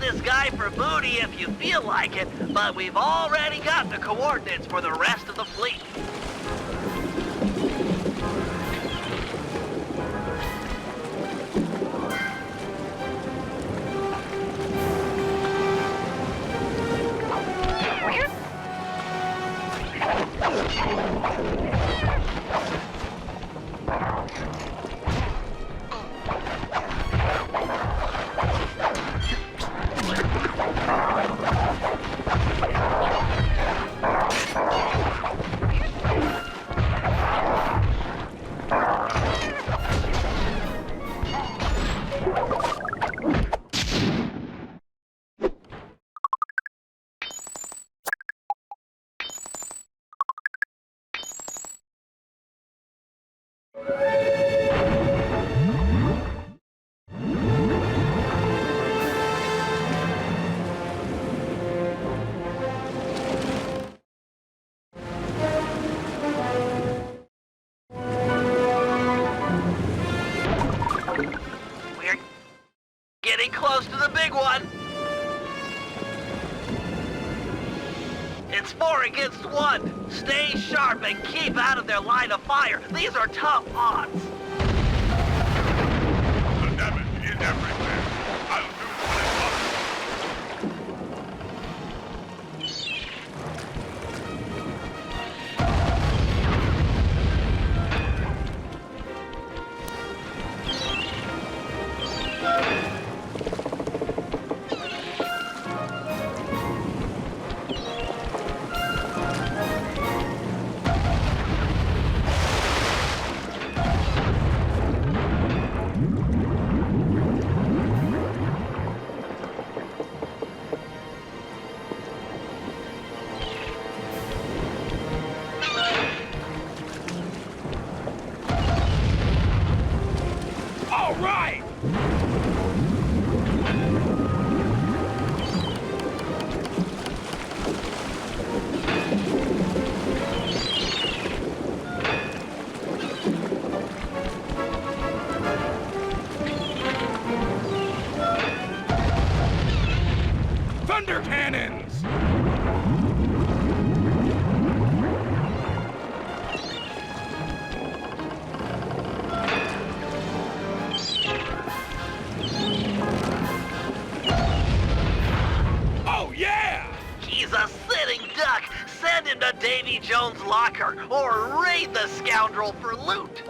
This guy for booty if you feel like it, but we've already got the coordinates for the rest of the fleet. Getting close to the big one. It's 4 against 1. Stay sharp and keep out of their line of fire. These are tough odds. The damage is everywhere. I'll do what is possible. he's a sitting duck, send him to Davy Jones' locker or raid the scoundrel for loot.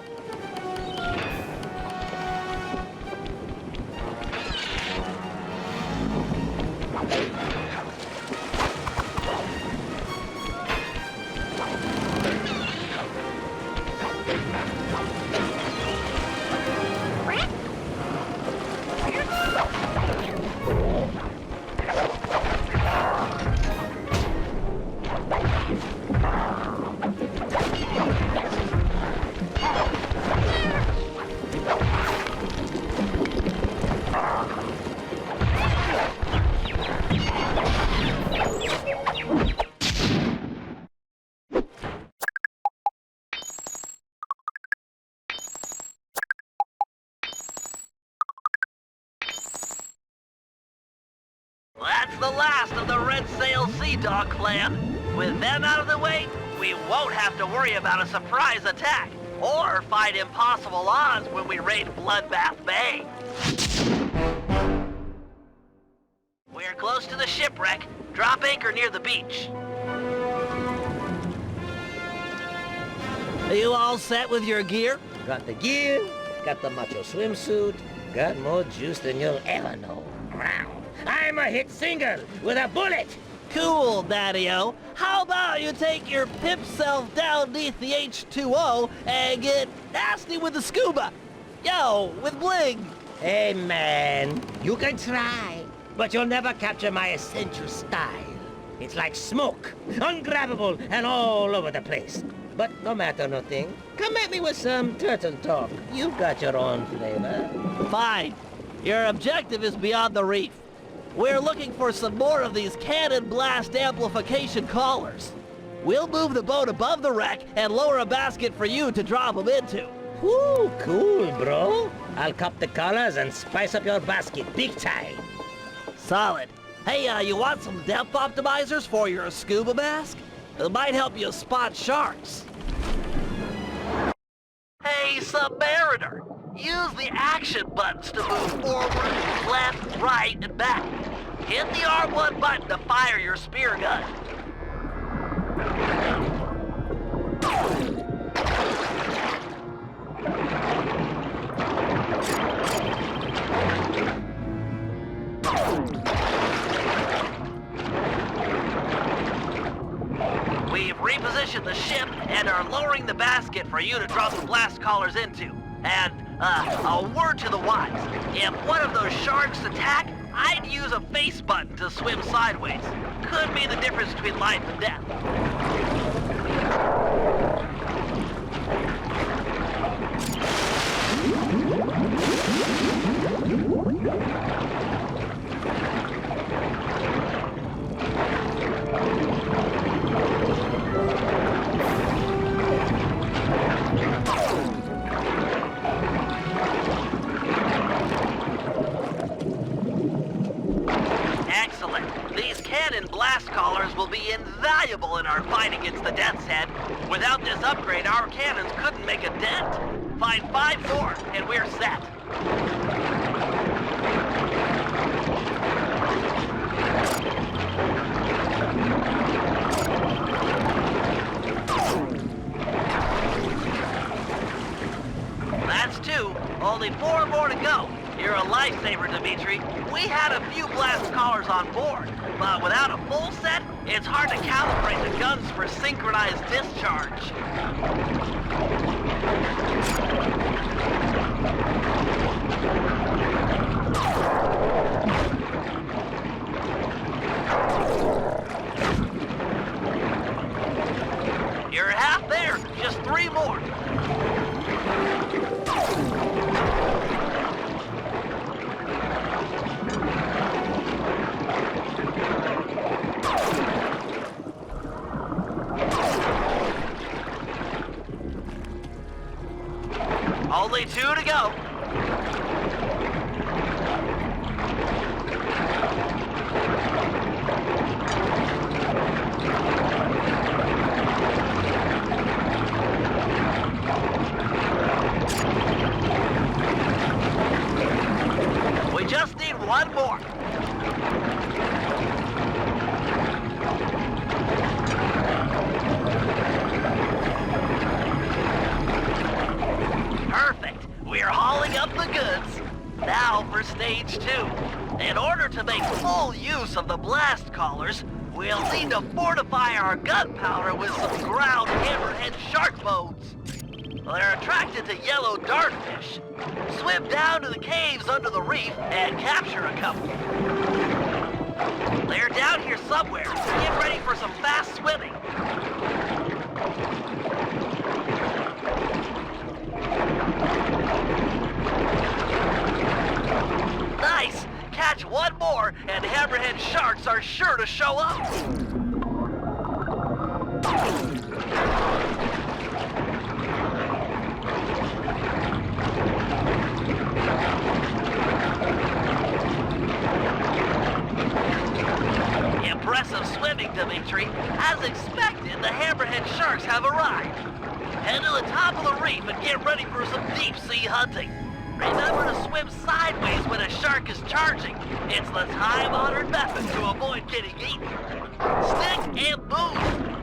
That's the last of the Red Sail Sea Dog clan. With them out of the way, we won't have to worry about a surprise attack or fight impossible odds when we raid Bloodbath Bay. We're close to the shipwreck. Drop anchor near the beach. Are you all set with your gear? Got the gear, got the macho swimsuit, got more juice than you'll ever know. I'm a hit singer with a bullet! Cool, Daddy-O. How about you take your pimp self down beneath the H2O and get nasty with the scuba? Yo, with bling. Hey, man, you can try, but you'll never capture my essential style. It's like smoke, ungrabbable and all over the place. But no matter nothing, come at me with some turtle talk. You've got your own flavor. Fine. Your objective is beyond the reef. We're looking for some more of these cannon blast amplification collars. We'll move the boat above the wreck and lower a basket for you to drop them into. Whoo, cool, bro. I'll cop the collars and spice up your basket big time. Solid. Hey, you want some depth optimizers for your scuba mask? It might help you spot sharks. Hey, Submariner! Use the action buttons to move forward, left, right, and back. Hit the R1 button to fire your spear gun. We've repositioned the ship and are lowering the basket for you to drop the blast collars into. And, a word to the wise. If one of those sharks attack, I'd use a face button to swim sideways. Could be the difference between life and death. Excellent. These cannon blast collars will be invaluable in our fight against the Death's Head. Without this upgrade, our cannons couldn't make a dent. Find 5 more, and we're set. That's 2. Only 4 more to go. You're a lifesaver, Dimitri. We had a few blast collars on board, but without a full set, it's hard to calibrate the guns for synchronized discharge. You're half there. Just 3 more. Only 2 to go. We just need 1 more. use of the blast collars, we'll need to fortify our gunpowder with some ground hammerhead shark bones. They're attracted to yellow dartfish. Swim down to the caves under the reef and capture a couple. They're down here somewhere. Get ready for some fast swimming. Nice! Catch one more, and hammerhead sharks are sure to show up. Impressive swimming, Dimitri. As expected, the hammerhead sharks have arrived. Head to the top of the reef and get ready for some deep-sea hunting. Remember to swim sideways when a shark is charging. It's the time-honored method to avoid getting eaten. Stick and move!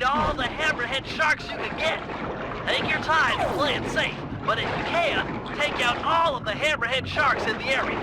All the hammerhead sharks you can get. Take your time and play it safe, but if you can, take out all of the hammerhead sharks in the area.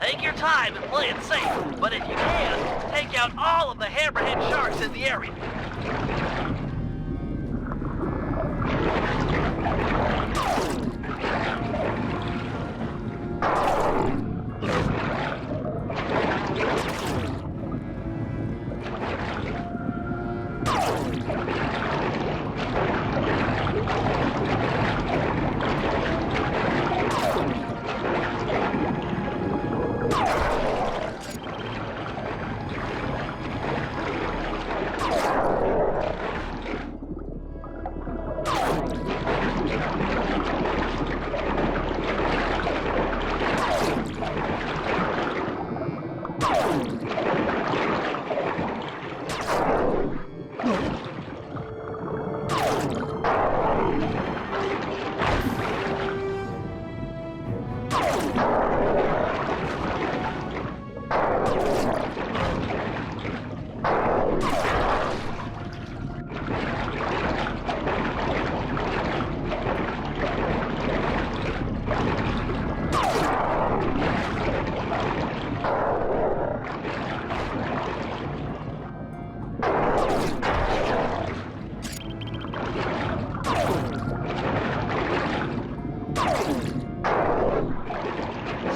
Take your time and play it safe, but if you can, take out all of the hammerhead sharks in the area.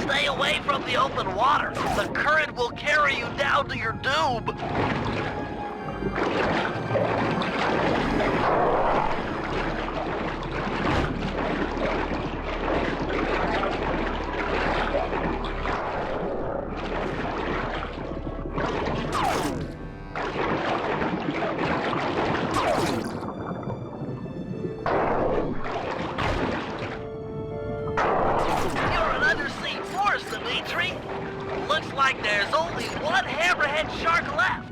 Stay away from the open water. The current will carry you down to your doom. Looks like there's only one hammerhead shark left.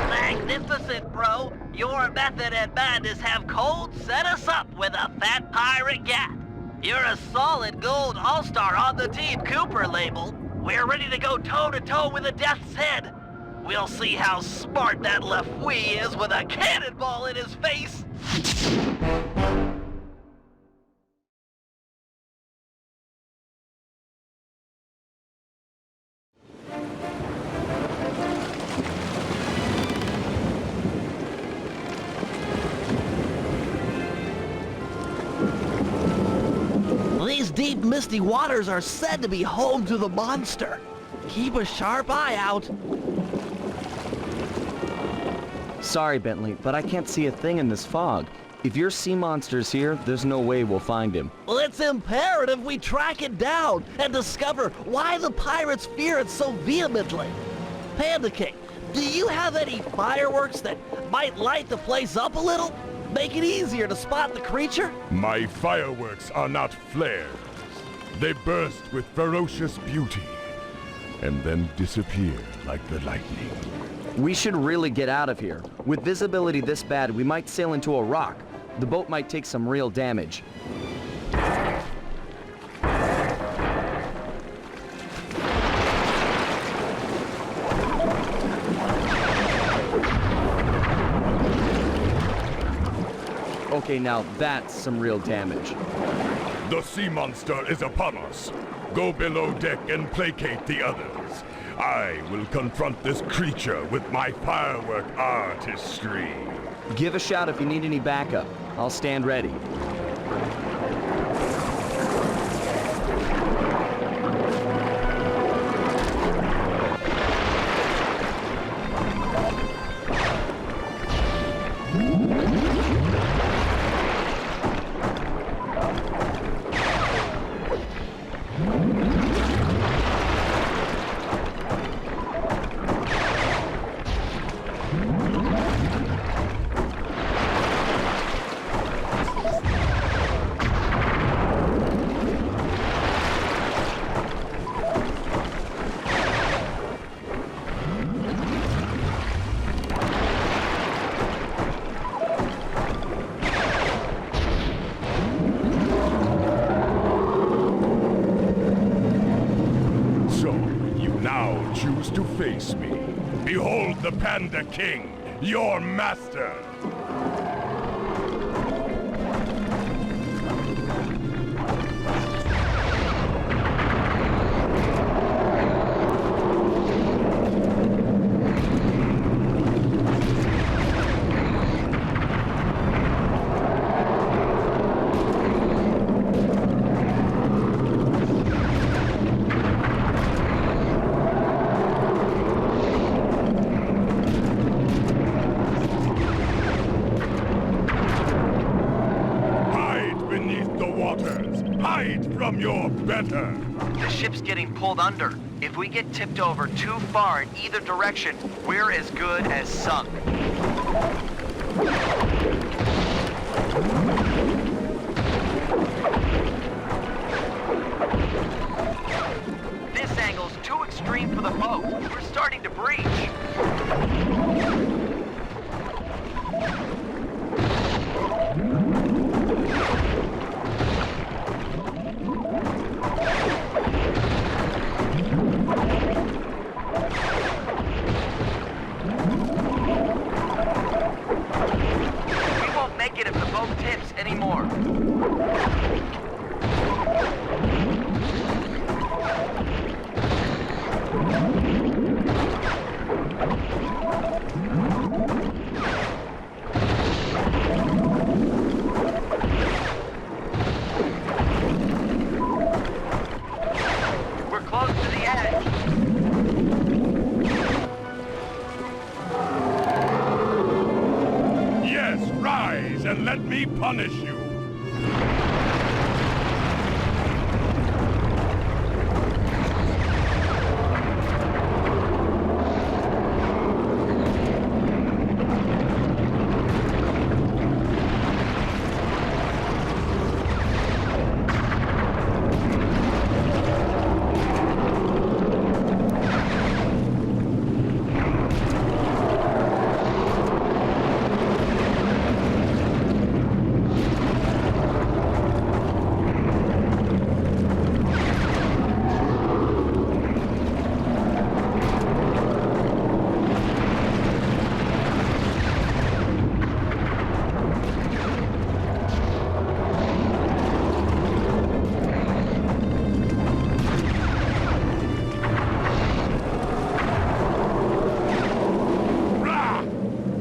Magnificent, bro. Your method and madness have cold set us up with a fat pirate gat. You're a solid gold all-star on the Team Cooper label. We're ready to go toe-to-toe with a Death's Head. We'll see how smart that Lafouille is with a cannonball in his face! These deep, misty waters are said to be home to the monster. Keep a sharp eye out. Sorry, Bentley, but I can't see a thing in this fog. If your sea monster's here, there's no way we'll find him. Well, it's imperative we track it down and discover why the pirates fear it so vehemently. Panda King, do you have any fireworks that might light the place up a little? Make it easier to spot the creature? My fireworks are not flares. They burst with ferocious beauty and then disappear like the lightning. We should really get out of here. With visibility this bad, we might sail into a rock. The boat might take some real damage. Okay, now that's some real damage. The sea monster is upon us. Go below deck and placate the others. I will confront this creature with my firework artistry. Give a shout if you need any backup. I'll stand ready. Choose to face me. Behold the Panda King, your master! Hide from your better! The ship's getting pulled under. If we get tipped over too far in either direction, we're as good as sunk. This angle's too extreme for the boat. We're starting to breach. Anymore. and let me punish you.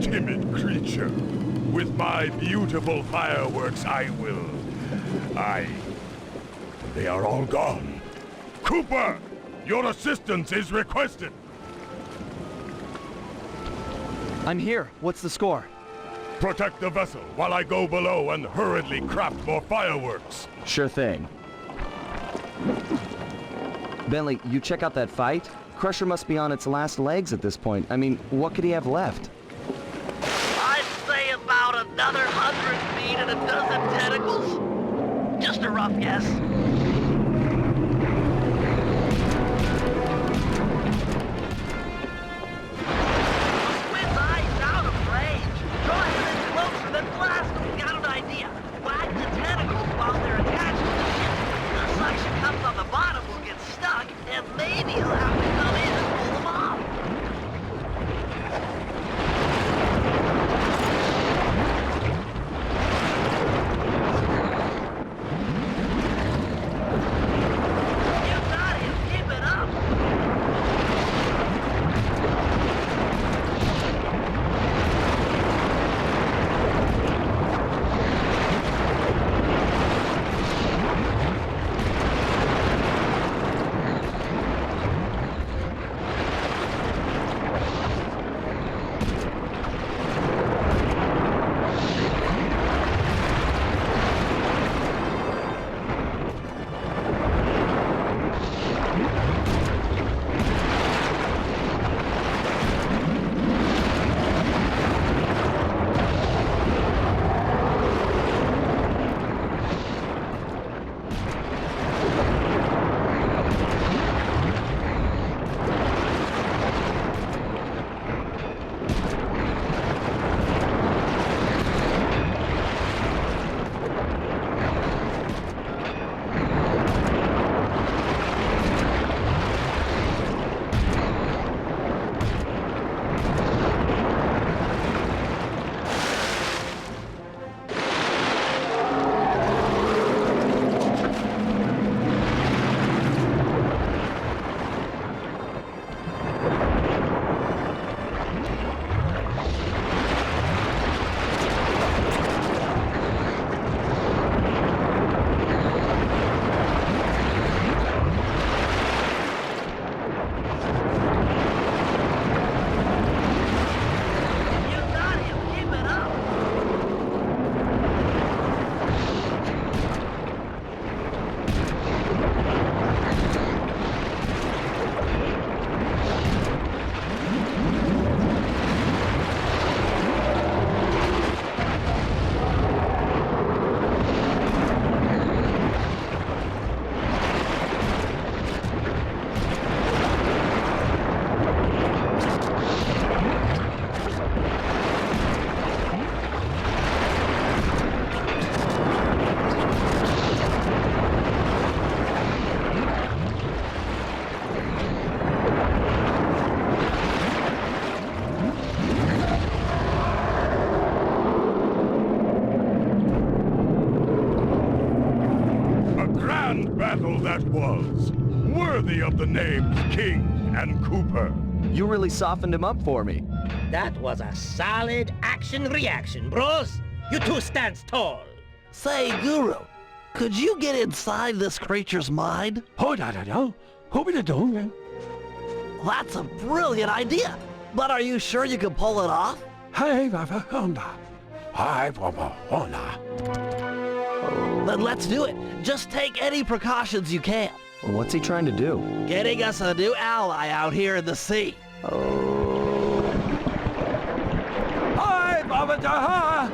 Timid creature. With my beautiful fireworks, I will. They are all gone. Cooper! Your assistance is requested. I'm here. What's the score? Protect the vessel while I go below and hurriedly craft more fireworks. Sure thing. Bentley, you check out that fight? Crusher must be on its last legs at this point. I mean, what could he have left? I'd say about another 100 feet and a dozen tentacles. Just a rough guess. Squid's eyes out of range. Draw him in closer, then blast him. Got an idea. Whack the tentacles while they're attached to the ship. The suction cups on the bottom will get stuck, and maybe he'll have to come in and pull them off. You got him. Keep it up. You got him. Keep it up. A grand battle that was. Worthy of the names King and Cooper. You really softened him up for me. That was a solid action-reaction, bros. You two stands tall. Say, Guru, could you get inside this creature's mind? That's a brilliant idea. But are you sure you can pull it off? Hi, Papa. Hola. Then let's do it. Just take any precautions you can. What's he trying to do? Getting us a new ally out here in the sea. Hi, Baba Daha.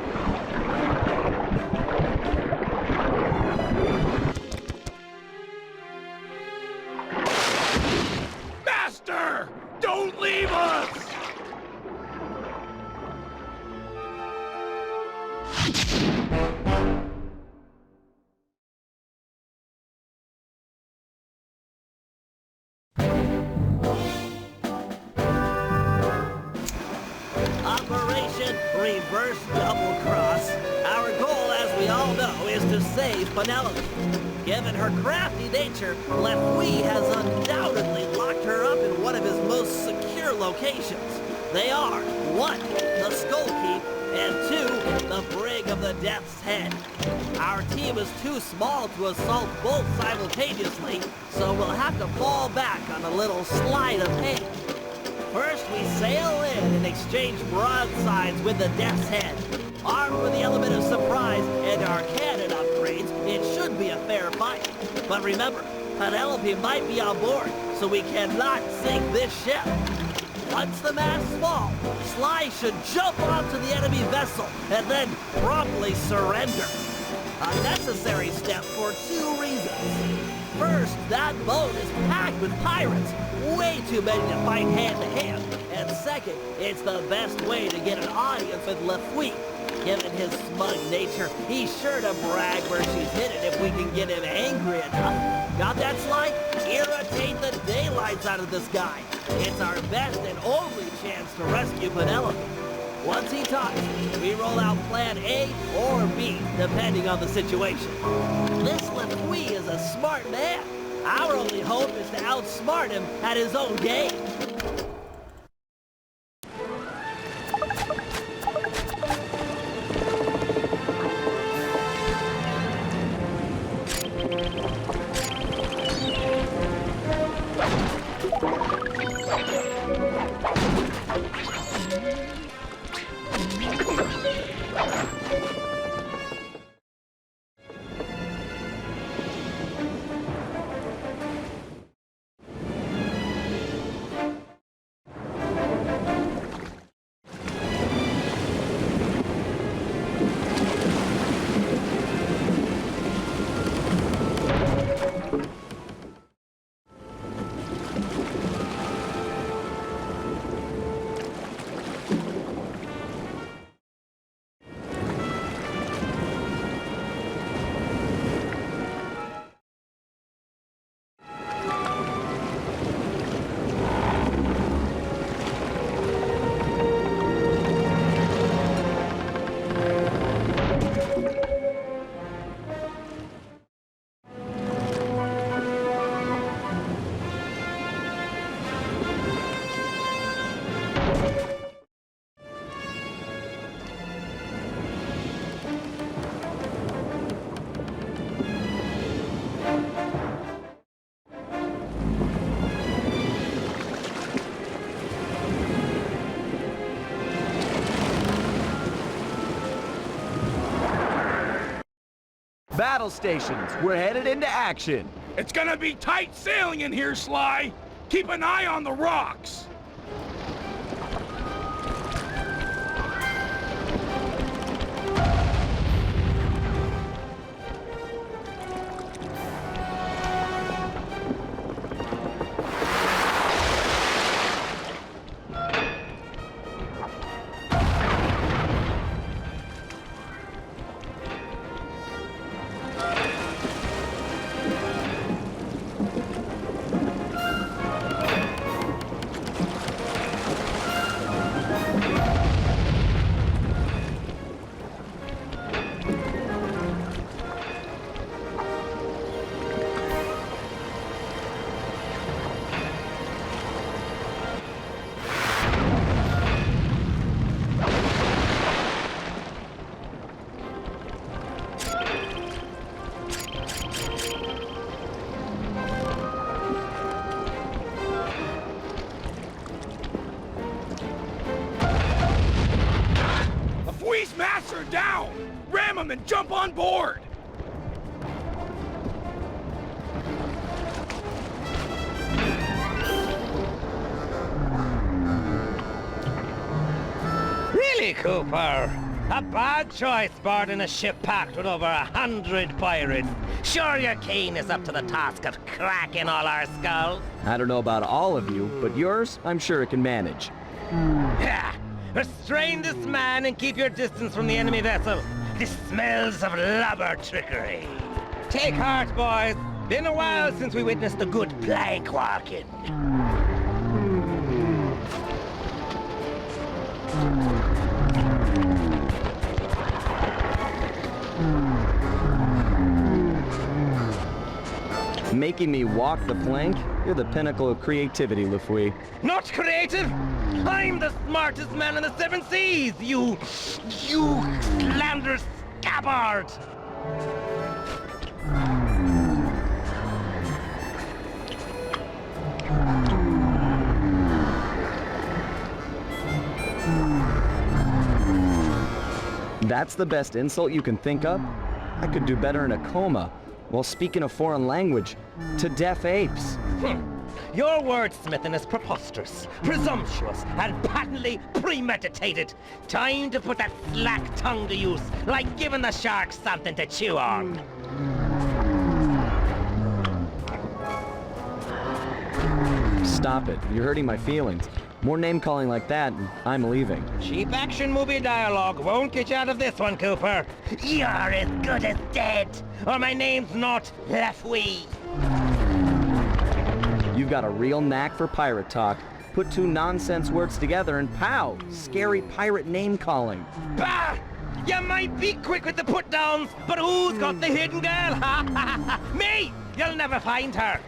Master, don't leave us. Operation Reverse Double Cross. Our goal, as we all know, is to save Penelope. Given her crafty nature, Lefouille has undoubtedly locked her up in one of his most secure locations. They are 1. The Skull Keep, and 2. The Brig of the Death's Head. Our team is too small to assault both simultaneously, so we'll have to fall back on a little sleight of hand. First, we sail in and exchange broadsides with the Death's Head. Armed with the element of surprise and our cannon upgrades, it should be a fair fight. But remember, Penelope might be on board, so we cannot sink this ship. Once the masts fall, Sly should jump onto the enemy vessel and then promptly surrender. A necessary step for 2 reasons. First, that boat is packed with pirates, way too many to fight hand-to-hand. And second, it's the best way to get an audience with Lefouille. Given his smug nature, he's sure to brag where she's hidden if we can get him angry enough. Got that, Sly? Irritate the daylights out of this guy. It's our best and only chance to rescue Penelope. Once he talks, we roll out plan A or B, depending on the situation. This Lefouille is a smart man. Our only hope is to outsmart him at his own game. Battle stations, we're headed into action. It's gonna be tight sailing in here, Sly. Keep an eye on the rocks. These masts are down! Ram them and jump on board! Really, Cooper? A bad choice boarding a ship packed with over 100 pirates. Sure your keen is up to the task of cracking all our skulls? I don't know about all of you, but yours, I'm sure it can manage. Yeah. Restrain this man and keep your distance from the enemy vessel. This smells of lubber trickery. Take heart, boys. Been a while since we witnessed a good plank walking. Making me walk the plank? You're the pinnacle of creativity, Lafouille. Not creative! I'm the smartest man in the seven seas, you slanderous scabbard! That's the best insult you can think of? I could do better in a coma, while speaking a foreign language, to deaf apes. Your wordsmithing is preposterous, presumptuous, and patently premeditated. Time to put that slack tongue to use, like giving the sharks something to chew on. Stop it. You're hurting my feelings. More name-calling like that, and I'm leaving. Cheap action movie dialogue won't get you out of this one, Cooper. You're as good as dead, or my name's not Lafouille. You've got a real knack for pirate talk. Put two nonsense words together and pow! Scary pirate name-calling. Bah! You might be quick with the put-downs, but who's got the hidden girl? Me! You'll never find her.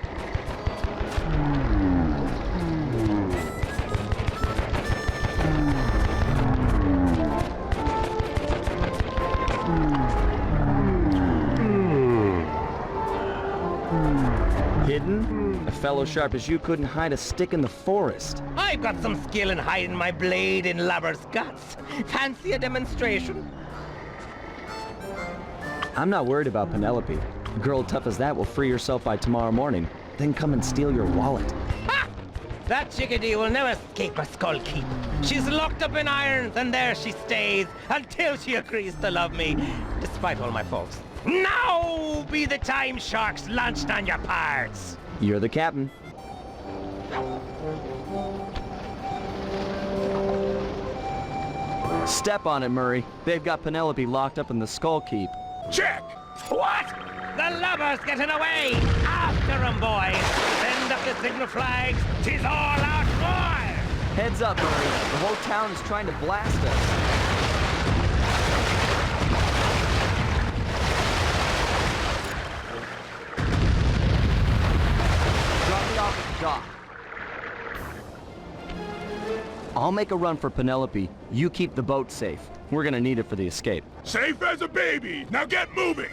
Hidden? A fellow sharp as you couldn't hide a stick in the forest. I've got some skill in hiding my blade in lubber's guts. Fancy a demonstration? I'm not worried about Penelope. A girl tough as that will free herself by tomorrow morning, then come and steal your wallet. Ha! That chickadee will never escape a skull keep. She's locked up in irons, and there she stays until she agrees to love me, despite all my faults. Now be the time sharks launched on your parts. You're the captain. Step on it, Murray. They've got Penelope locked up in the Skull Keep. Check! What? The lubber's getting away! After 'em, boys! Send up the signal flags! 'Tis all out fire! Heads up, Murray. The whole town is trying to blast us. Drop me off at the dock. I'll make a run for Penelope. You keep the boat safe. We're gonna need it for the escape. Safe as a baby. Now get moving.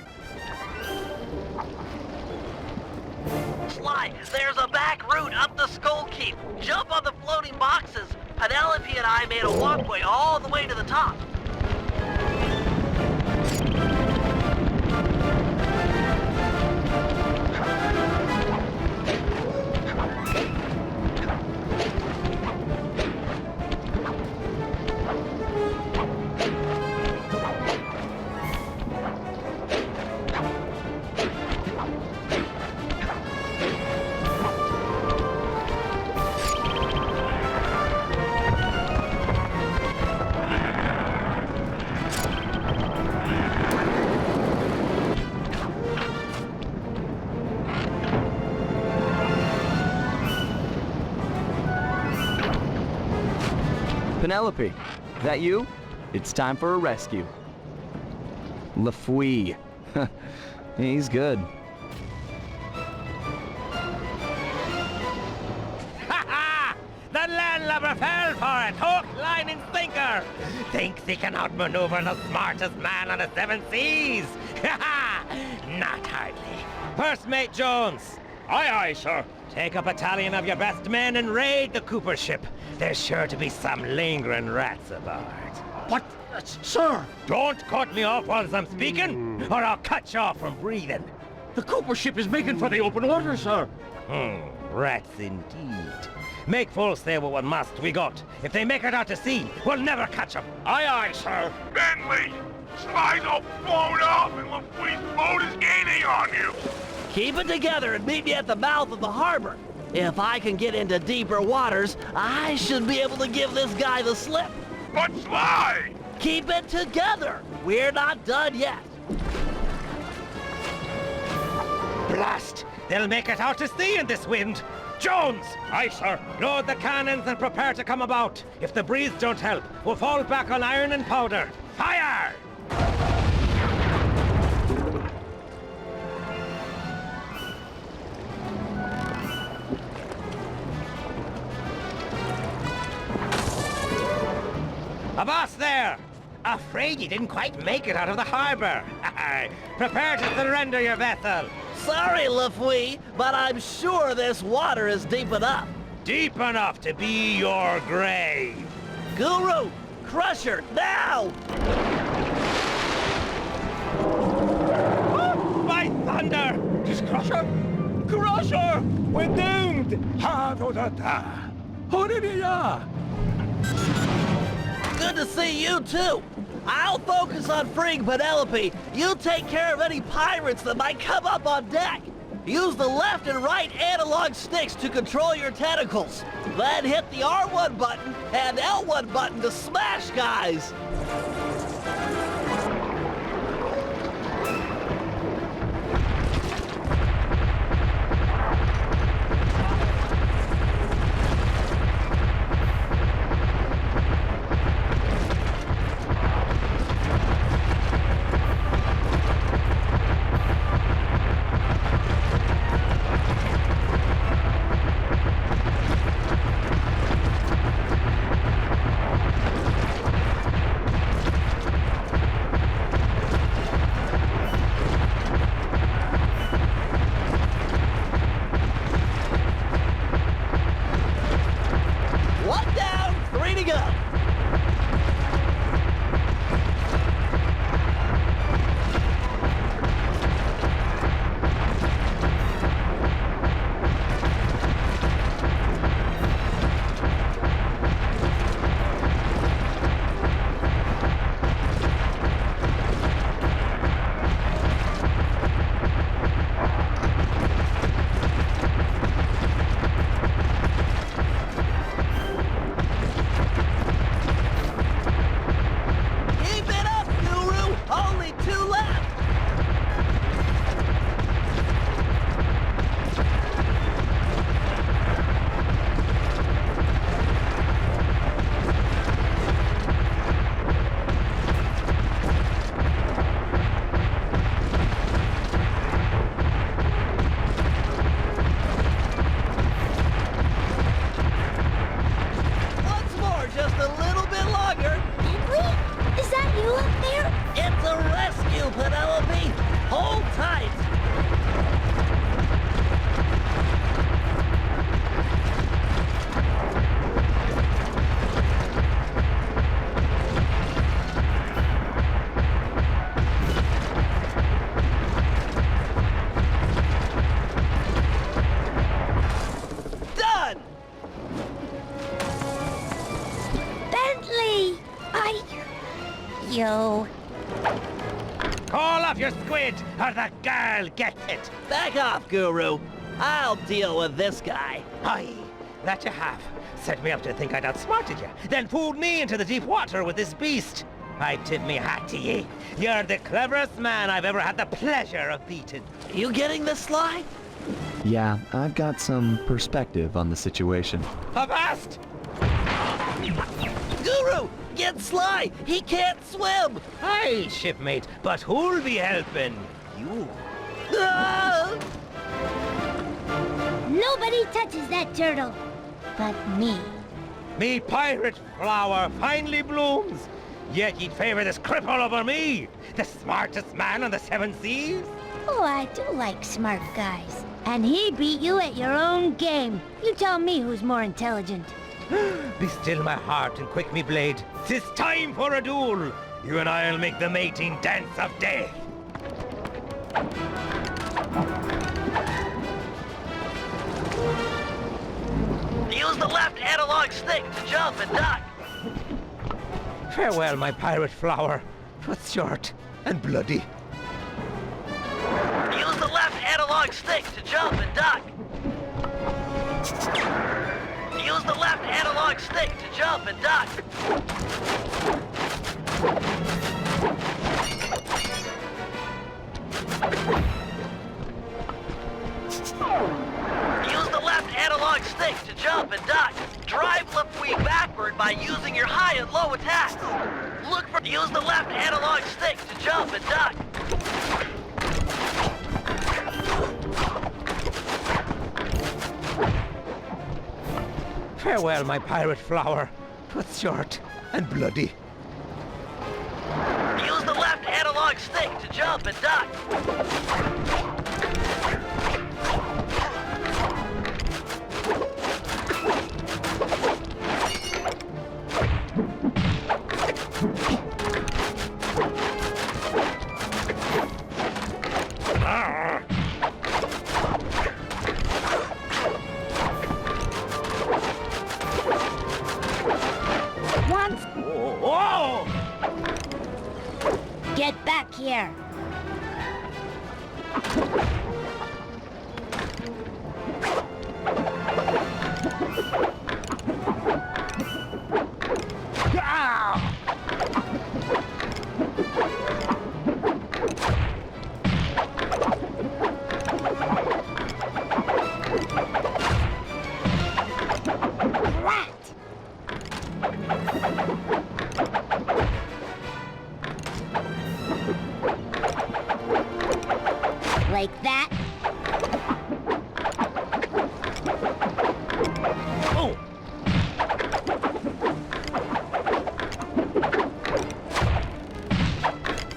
Sly, there's a back route up the Skull Keep. Jump on the floating boxes. Penelope and I made a walkway all the way to the top. Penelope, that you? It's time for a rescue. Lafouille. He's good. Ha ha! The landlubber fell for it! Hook, line, and sinker! Thinks he can outmaneuver the smartest man on the seven seas! Ha ha! Not hardly. First Mate Jones, Aye, aye, sir. take a battalion of your best men and raid the Cooper ship. there's sure to be some lingering rats aboard. But, sir, Don't cut me off whilst I'm speaking, or I'll cut you off from breathing. the Cooper ship is making for the open water, sir. Rats indeed. Make full sail with what must we got. If they make it out to sea, we'll never catch them. Aye, aye, sir. Bentley! Sly's all blown up and LaFleet's boat is gaining on you! Keep it together and meet me at the mouth of the harbor. If I can get into deeper waters, I should be able to give this guy the slip. But Sly! Keep it together. We're not done yet. Blast! They'll make it out to sea in this wind. Jones! Aye, sir. Load the cannons and prepare to come about. If the breeze don't help, we'll fall back on iron and powder. Fire! Avast there! Afraid you didn't quite make it out of the harbor. Prepare to surrender your vessel. Sorry, LaFleur, but I'm sure this water is deep enough. Deep enough to be your grave. Guru, Crusher, now! By thunder! Tis Crusher! Crusher! We're doomed! Ha-do-da-da! Ho-di-di-ya! Good to see you, too. I'll focus on freeing Penelope. You take care of any pirates that might come up on deck. Use the left and right analog sticks to control your tentacles. Then hit the R1 button and L1 button to smash guys. One down, 3 to go. Keep it up, Guru. Only 2 left. Once more, just a little bit longer. Henry? Is that you up there? It's a rescue, Penelope. Hold tight. Done. Bentley! Yo. Call off your squid, or the girl gets it. Back off, Guru. I'll deal with this guy. Aye, that you have. Set me up to think I'd outsmarted you, then fooled me into the deep water with this beast. I tip me hat to ye. You're the cleverest man I've ever had the pleasure of beating. You getting this, Sly? Yeah, I've got some perspective on the situation. Avast! Guru, get Sly. He can't swim. Aye, shipmate, but who'll be helping? You. Ah! Nobody touches that turtle. But me. Me pirate flower finally blooms. Yet you'd favor this cripple over me, the smartest man on the 7 seas? Oh, I do like smart guys. And he beat you at your own game. You tell me who's more intelligent. Be still my heart and quick me blade. 'Tis time for a duel. You and I'll make the mating dance of death. Use the left analog stick to jump and duck. Farewell, my pirate flower. 'Twas short and bloody. Use the left analog stick to jump and duck. Use the left analog stick to jump and duck. Use the left analog stick to jump and duck. Drive left wing backward by using your high and low attacks. Use the left analog stick to jump and duck. Farewell, my pirate flower. 'Twas short and bloody. Use the left analog stick to jump and duck. Whoa! Get back here. Like that? Oh!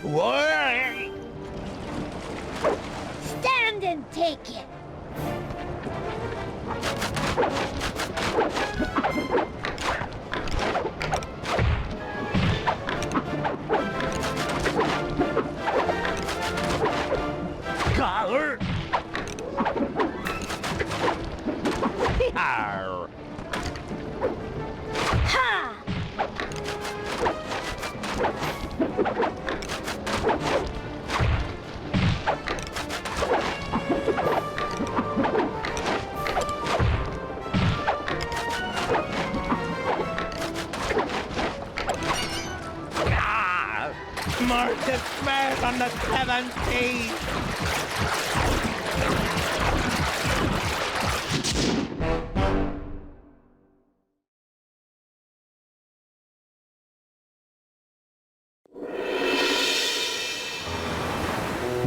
Whoa! Stand and take it. Collar! Arr! Ha! Ah! Marcus swears on the seven seas!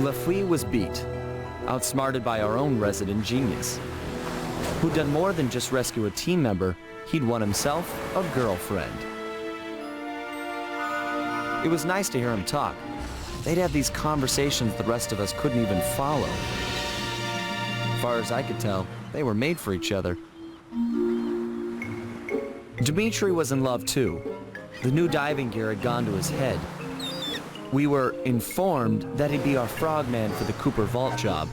Lafouille was beat, outsmarted by our own resident genius, who'd done more than just rescue a team member, he'd won himself a girlfriend. It was nice to hear him talk. They'd have these conversations the rest of us couldn't even follow. As far as I could tell, they were made for each other. Dmitri was in love too. The new diving gear had gone to his head. We were informed that he'd be our frogman for the Cooper Vault job.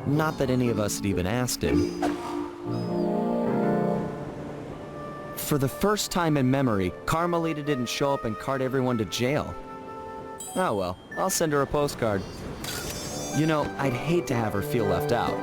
Not that any of us had even asked him. For the first time in memory, Carmelita didn't show up and cart everyone to jail. Oh well, I'll send her a postcard. You know, I'd hate to have her feel left out.